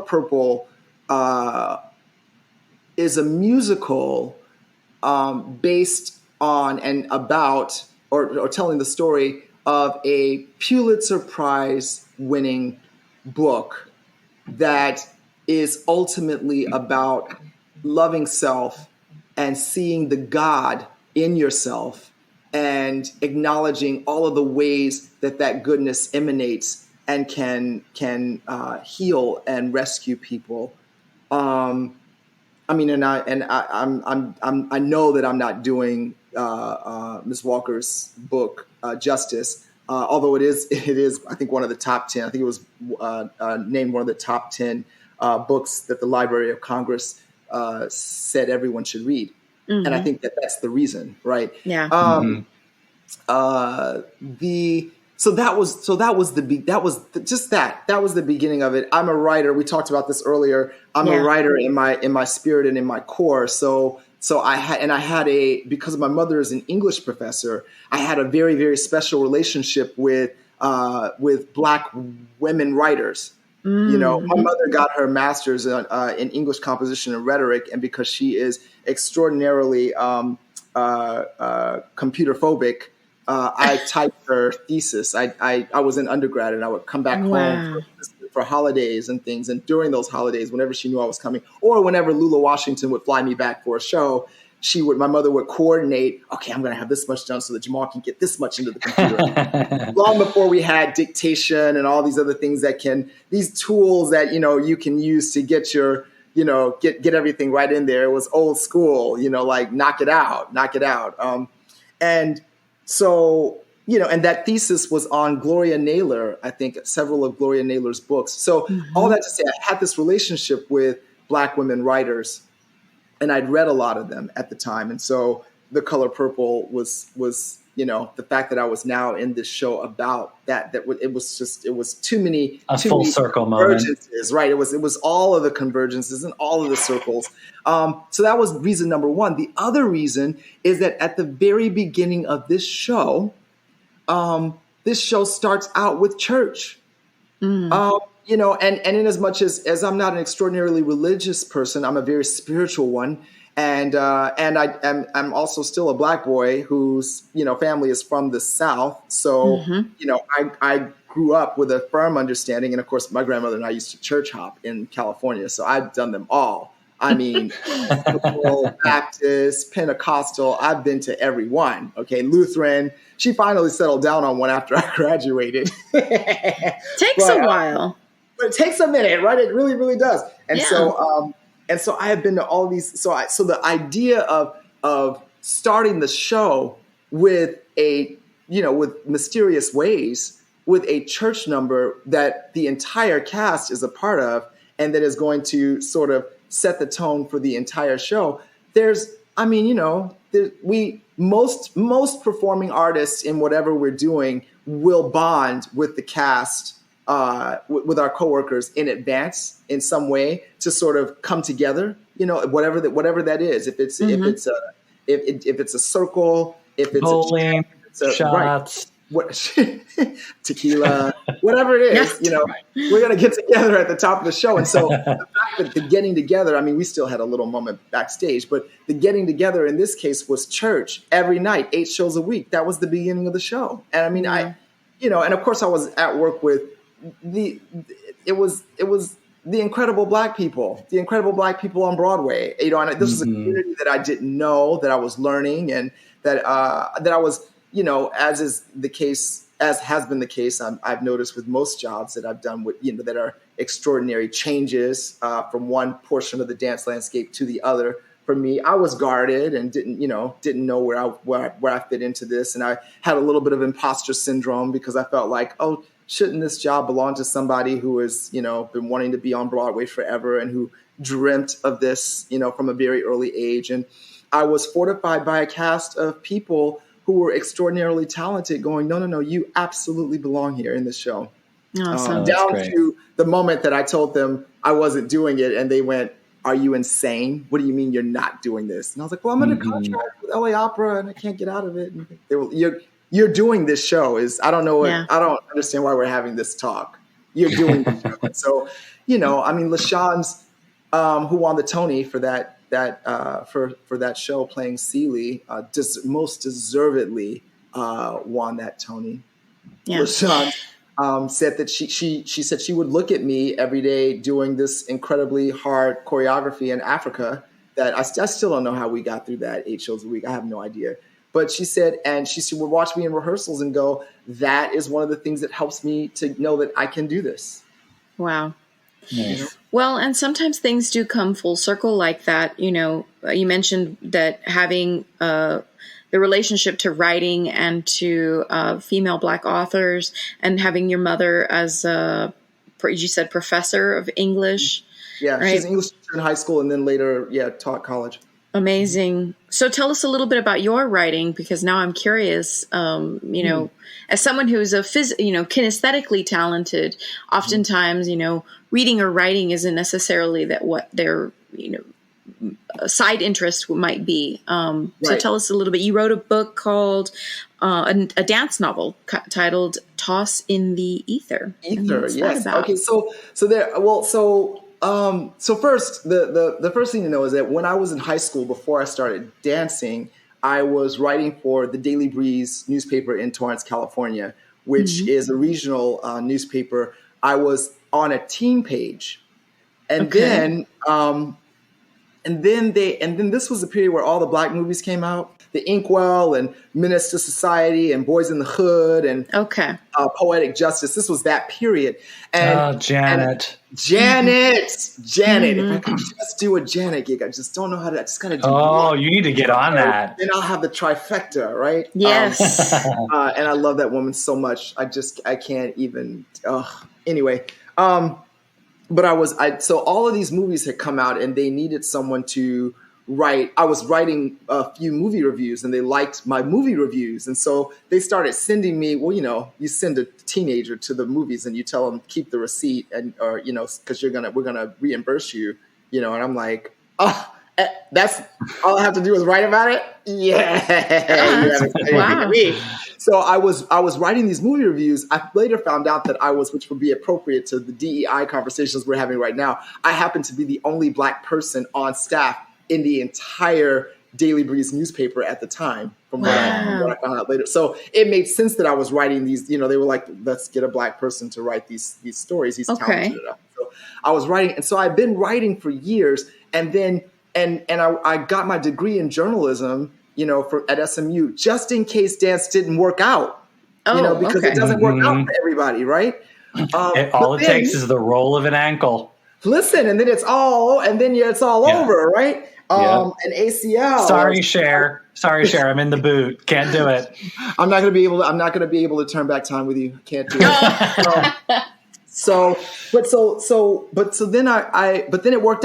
Purple is a musical based on and about or telling the story of a Pulitzer Prize winning book that is ultimately about loving self and seeing the God in yourself and acknowledging all of the ways that goodness emanates and can heal and rescue people. I mean, I know that I'm not doing Ms. Walker's book justice, although it is I think one of the top 10. I think it was named one of the top 10 books that the Library of Congress said everyone should read, and I think that's the reason, right? Yeah. That was the beginning of it. I'm a writer. We talked about this earlier. I'm a writer in my spirit and in my core. So I had because my mother is an English professor, I had a very, very special relationship with Black women writers. You know, my mother got her master's in English composition and rhetoric, and because she is extraordinarily computer phobic, I typed her thesis. I was an undergrad, and I would come back home for holidays and things. And during those holidays, whenever she knew I was coming, or whenever Lula Washington would fly me back for a show, my mother would coordinate, okay, I'm going to have this much done so that Jamal can get this much into the computer. Long before we had dictation and all these other things these tools that, you can use to get your, get everything right in there. It was old school, like knock it out. And so, and that thesis was on Gloria Naylor, I think several of Gloria Naylor's books. So all that to say, I had this relationship with Black women writers, and I'd read a lot of them at the time. And so The Color Purple was the fact that I was now in this show about it was too many full circle moment, right? It was all of the convergences and all of the circles. So that was reason number one. The other reason is that at the very beginning of this show starts out with church. And in as much as I'm not an extraordinarily religious person, I'm a very spiritual one. And I'm also still a Black boy whose, family is from the South. So, I grew up with a firm understanding. And of course, my grandmother and I used to church hop in California. So I've done them all. I mean, Baptist, Pentecostal, I've been to every one. Okay. Lutheran. She finally settled down on one after I graduated. Takes a while. But it takes a minute, right? It really, really does. And so I have been to all these. So the idea of starting the show with with Mysterious Ways, with a church number that the entire cast is a part of, and that is going to sort of set the tone for the entire show. Most performing artists in whatever we're doing will bond with the cast, with our coworkers in advance in some way to sort of come together, whatever that is. If it's if it's a circle, if it's bowling, shots, tequila, whatever it is, we're going to get together at the top of the show. And so the fact that the getting together, I mean, we still had a little moment backstage, but the getting together in this case was church every night, 8 shows a week. That was the beginning of the show. And I mean, and of course I was at work with it was the incredible Black people on Broadway, and this was a community that I didn't know, that I was learning, and that I was, as has been the case, I've noticed with most jobs that I've done with, that are extraordinary changes from one portion of the dance landscape to the other. For me, I was guarded and didn't know where I fit into this, and I had a little bit of imposter syndrome because I felt like, oh, shouldn't this job belong to somebody who has, been wanting to be on Broadway forever and who dreamt of this, from a very early age. And I was fortified by a cast of people who were extraordinarily talented going, no, you absolutely belong here in this show. Awesome. Down to the moment that I told them I wasn't doing it, and they went, are you insane? What do you mean you're not doing this? And I was like, well, I'm under contract with LA Opera and I can't get out of it. And they were, you're doing this show. I don't understand why we're having this talk. You're doing the show. So, LaShawne's, who won the Tony for that for that show playing Celie, most deservedly won that Tony. Yeah. LaShawn said that she said she would look at me every day doing this incredibly hard choreography in Africa that I still don't know how we got through that 8 shows a week. I have no idea. But she said would watch me in rehearsals and go, that is one of the things that helps me to know that I can do this. Wow. Nice. You know? Well, and sometimes things do come full circle like that. You know, you mentioned that having the relationship to writing and to female Black authors, and having your mother as you said, professor of English. Yeah, right? She's an English teacher in high school and then later, taught college. Amazing. So tell us a little bit about your writing, because now I'm curious. You know, as someone who's kinesthetically talented, oftentimes, reading or writing isn't necessarily that what their, side interest might be. So Right. tell us a little bit. You wrote a book called a dance novel titled "Toss in the Ether." Ether, What's that yes. about? Okay, so first, the first thing to know is that when I was in high school, before I started dancing, I was writing for the Daily Breeze newspaper in Torrance, California, which is a regional newspaper. I was on a team page, and then this was the period where all the Black movies came out. The Inkwell and Menace to Society and Boys in the Hood and Poetic Justice. This was that period. And Janet. Janet. If I could just do a Janet gig, I just don't know how to. I just gotta do. Oh, you need to get on that. Then I'll have the trifecta, right? Yes. And I love that woman so much. I can't even. Anyway. So all of these movies had come out and they needed someone to write. I was writing a few movie reviews and they liked my movie reviews. And so they started sending me, you send a teenager to the movies and you tell them keep the receipt because we're going to reimburse you, and I'm like, that's all I have to do is write about it. Yeah. Wow. So I was writing these movie reviews. I later found out that which would be appropriate to the DEI conversations we're having right now. I happened to be the only Black person on staff in the entire Daily Breeze newspaper at the time, from what I found out later. So it made sense that I was writing these, they were like, let's get a Black person to write these stories. He's talented enough. So I was writing. And so I've been writing for years. And then, I got my degree in journalism, at SMU, just in case dance didn't work out, because it doesn't work out for everybody. Right. All it takes is the roll of an ankle. Listen, and then it's all over. Right. An ACL. Sorry, Cher. I'm in the boot. Can't do it. I'm not going to be able to turn back time with you. Can't do it. But then it worked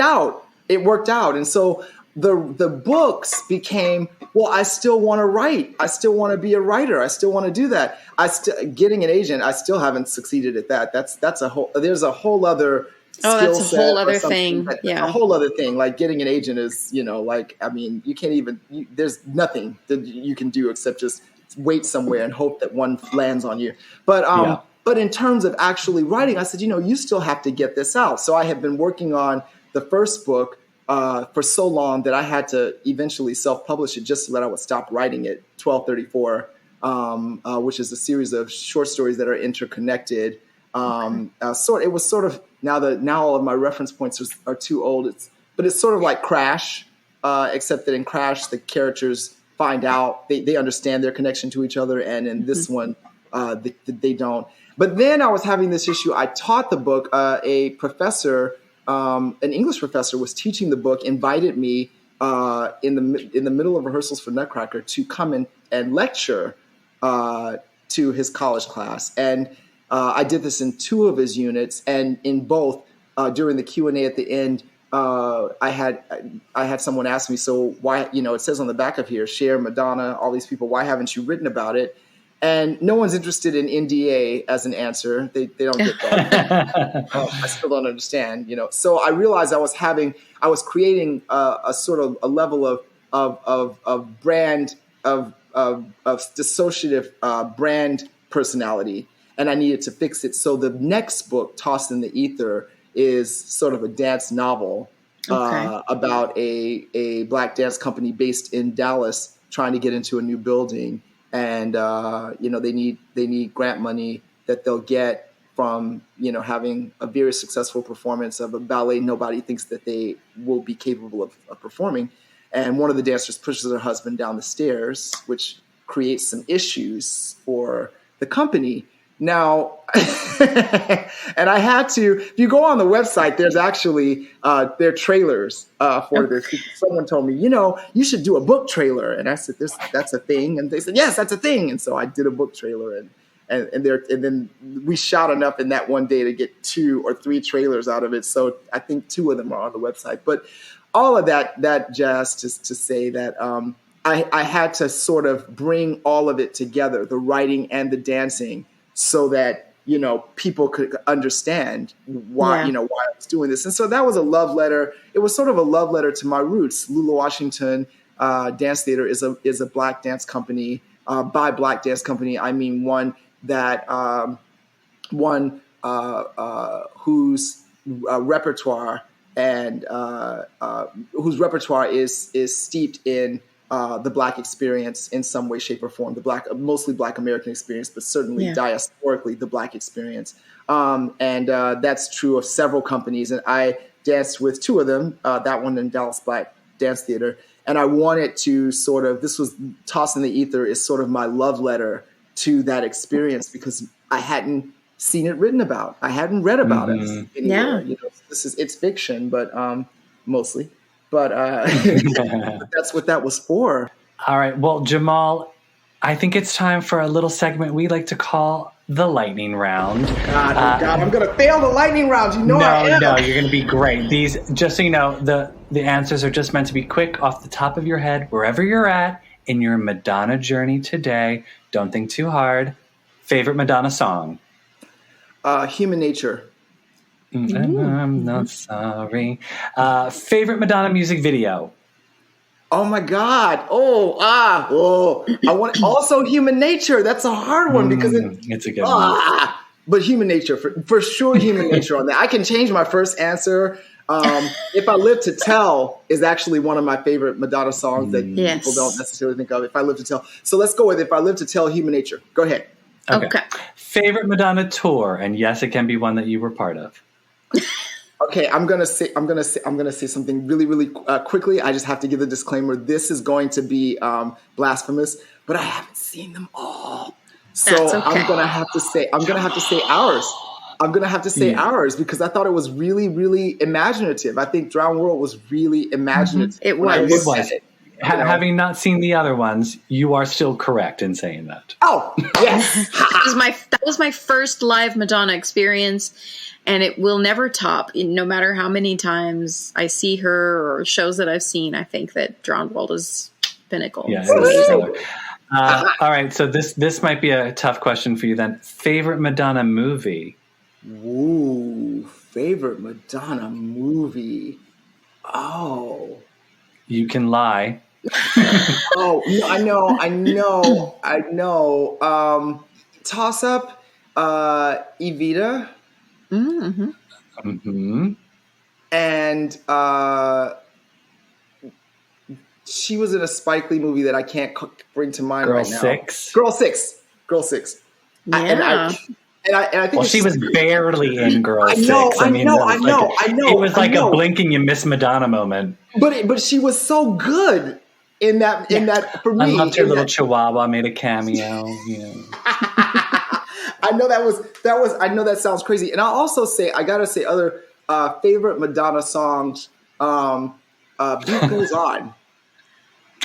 out. And so the books became, I still want to write. I still want to be a writer. I still want to do that. Getting an agent, I still haven't succeeded at that. There's a whole other that's a whole other thing. Yeah. A whole other thing. Like getting an agent is, you can't even, there's nothing that you can do except just wait somewhere and hope that one lands on you. But in terms of actually writing, I said, you still have to get this out. So I have been working on the first book for so long that I had to eventually self-publish it just so that I would stop writing it. 1234, which is a series of short stories that are interconnected. It was sort of now all of my reference points are too old. But it's sort of like Crash, except that in Crash the characters find out they understand their connection to each other, and in this one they don't. But then I was having this issue. I taught the book. A professor. An English professor was teaching the book, invited me in the middle of rehearsals for Nutcracker to come and lecture to his college class. And I did this in 2 of his units, and in both during the Q&A at the end, I had someone ask me, so why, it says on the back of here, Cher, Madonna, all these people, why haven't you written about it? And no one's interested in NDA as an answer. They don't get that. I still don't understand, So I realized I was creating a sort of a level of brand of dissociative brand personality, and I needed to fix it. So the next book, Tossed in the Ether, is sort of a dance novel about a black dance company based in Dallas trying to get into a new building, and they need grant money that they'll get from having a very successful performance of a ballet nobody thinks that they will be capable of performing. And one of the dancers pushes her husband down the stairs, which creates some issues for the company. Now, and I had to, if you go on the website, there's actually their trailers for this. Someone told me, you should do a book trailer. And I said, that's a thing. And they said, yes, that's a thing. And so I did a book trailer, and then we shot enough in that one day to get 2 or 3 trailers out of it. So I think 2 of them are on the website. But all of that just to say that I had to sort of bring all of it together, the writing and the dancing, so that people could understand why why I was doing this. And so that was a love letter. It was sort of a love letter to my roots. Lula Washington Dance Theater is a black dance company. By black dance company, I mean one that whose repertoire and whose repertoire is steeped in the Black experience in some way, shape, or form. The mostly Black American experience, but certainly diasporically the Black experience. And that's true of several companies. And I danced with 2 of them, that one in Dallas Black Dance Theater. And I wanted to sort of, this was Tossed in the Ether is sort of my love letter to that experience, because I hadn't seen it written about. I hadn't read about it anywhere. It's fiction, but mostly. But that's what that was for. All right. Well, Jamal, I think it's time for a little segment we like to call the lightning round. God, I'm going to fail the lightning round. I am. No, you're going to be great. These, just so you know, the answers are just meant to be quick off the top of your head, wherever you're at in your Madonna journey today. Don't think too hard. Favorite Madonna song? Human Nature. I'm not sorry. Favorite Madonna music video? Oh my God! I want also Human Nature. That's a hard one because it's a good one. But Human Nature for sure. Human Nature on that. I can change my first answer. If I Live to Tell is actually one of my favorite Madonna songs that people don't necessarily think of. If I Live to Tell, so let's go with If I Live to Tell, Human Nature. Go ahead. Okay. Favorite Madonna tour, and yes, it can be one that you were part of. Okay, I'm gonna say something really, really quickly. I just have to give the disclaimer. This is going to be blasphemous, but I haven't seen them all, so okay. I'm gonna have to say ours. I'm gonna have to say ours because I thought it was really, really imaginative. I think Drowned World was really imaginative. It was. Having not seen the other ones, you are still correct in saying that. Oh, yes. That was my first live Madonna experience, and it will never top. No matter how many times I see her or shows that I've seen, I think that Drowned World is pinnacle. Yeah, it's amazing. All right, so this might be a tough question for you then. Favorite Madonna movie? Ooh, favorite Madonna movie. Oh. You can lie. Oh, no, I know. Toss up Evita. Mm-hmm. Mm-hmm. And she was in a Spike Lee movie that I can't bring to mind right now. Girl Six. Yeah. And I think she was barely in Girl Six. I know. It was like a blinking you miss Madonna moment. But she was so good in that for me. I loved her little chihuahua made a cameo. Yeah. I know that was. I know that sounds crazy, and I'll also say I gotta say other favorite Madonna songs. Beat Goes On.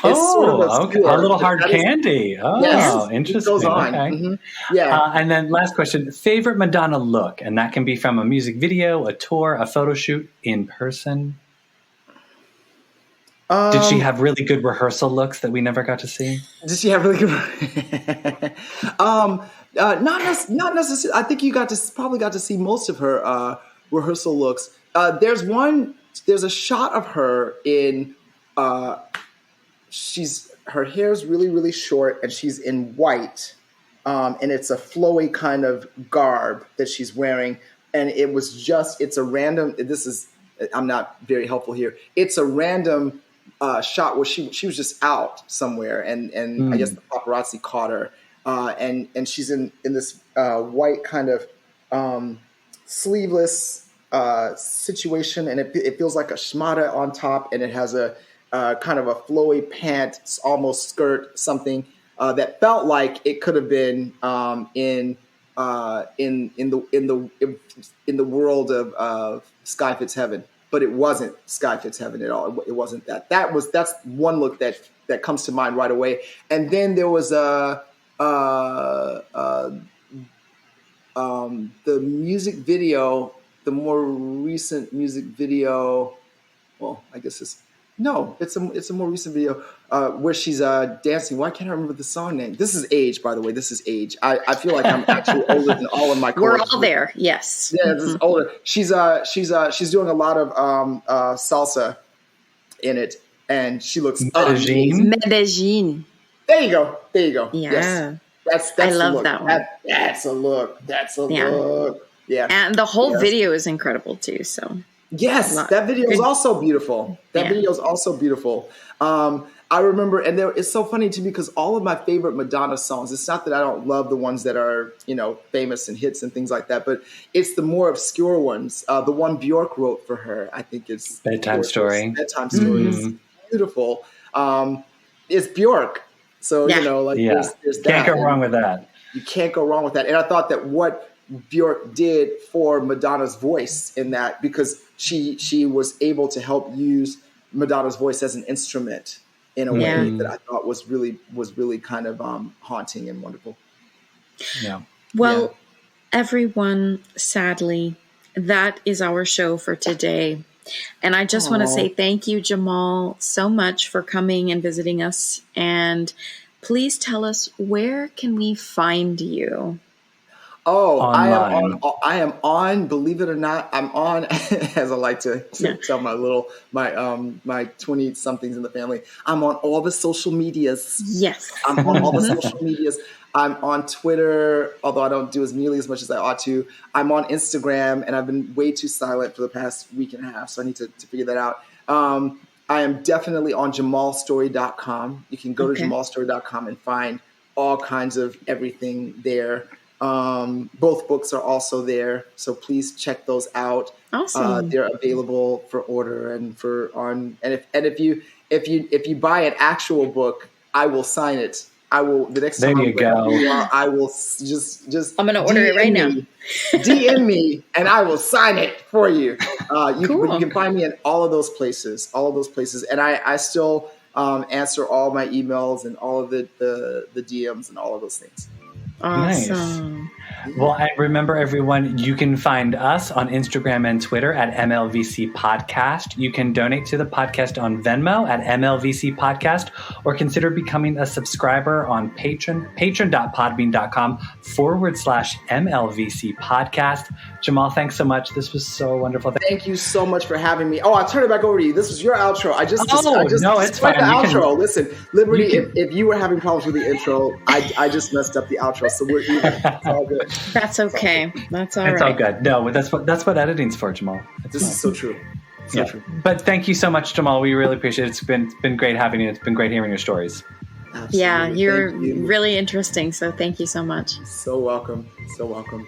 Okay. A little hard candy. Interesting. It goes on. Okay. Mm-hmm. Yeah. And then last question: favorite Madonna look, and that can be from a music video, a tour, a photo shoot, in person. Did she have really good rehearsal looks that we never got to see? Did she have really good? Not necessarily. I think you probably got to see most of her rehearsal looks. There's a shot of her in. Her hair's really, really short, and she's in white, and it's a flowy kind of garb that she's wearing. And it's a random. This is I'm not very helpful here. It's a random shot where she was just out somewhere, and I guess the paparazzi caught her, and she's in this white kind of sleeveless situation, and it feels like a schmata on top, and it has a kind of a flowy pant, almost skirt, something that felt like it could have been in the world of Sky Fits Heaven, but it wasn't Sky Fits Heaven at all. It wasn't that. That's one look that comes to mind right away. And then there was the music video, the more recent music video. Well, I guess it's a more recent video where she's dancing. Why can't I remember the song name? This is age, by the way. This is age. I feel like I'm actually older than all of my We're cohorts. all there. Yes. Yeah, this is older. She's doing a lot of salsa in it, and she looks amazing. Medellin. There you go. Yeah. Yes. That's I love the look. that one. That's a look. That's a look. Yeah. And the whole video is incredible too. So yes, that video is also beautiful. Video is also beautiful. I remember, and it's so funny too because all of my favorite Madonna songs. It's not that I don't love the ones that are famous and hits and things like that, but it's the more obscure ones. The one Bjork wrote for her, I think it's Bedtime Story. Bedtime Story is beautiful. It's Bjork, so there's that. Can't go wrong with that. You can't go wrong with that. And I thought that what Bjork did for Madonna's voice in that, because she was able to help use Madonna's voice as an instrument in a way that I thought was really kind of haunting and wonderful. Yeah. Well, everyone, sadly, that is our show for today. And I just want to say thank you, Jamal, so much for coming and visiting us. And please tell us, where can we find you? Oh, Online. I am on, believe it or not, I'm on, as I like to tell my 20 somethings in the family. I'm on all the social medias. Yes. I'm on all the social medias. I'm on Twitter, although I don't do as nearly as much as I ought to. I'm on Instagram, and I've been way too silent for the past week and a half, so I need to figure that out. I am definitely on jamalstory.com. You can go to jamalstory.com and find all kinds of everything there. Both books are also there, so please check those out. Awesome. They're available for order and if you buy an actual book, I will sign it. I will the next time I will just I'm gonna order it right now. DM me and I will sign it for you. You can find me in all of those places, and I still answer all my emails and all of the DMs and all of those things. Awesome. Nice. Well, I remember, everyone, you can find us on Instagram and Twitter at MLVC Podcast. You can donate to the podcast on Venmo at MLVC Podcast, or consider becoming a subscriber on patreon.podbean.com/MLVC Podcast. Jamal, thanks so much. This was so wonderful. Thank you so much for having me. Oh, I'll turn it back over to you. This was your outro. I just no, it's fine. The outro. Listen, Liberty, if you were having problems with the intro, I just messed up the outro, so we're even. It's all good. That's okay. That's all right. It's all good. No, that's what editing's for, Jamal. This is so true. So true. But thank you so much, Jamal. We really appreciate it. It's been great having you. It's been great hearing your stories. Absolutely. Yeah, you're really interesting. So thank you so much. So welcome. So welcome.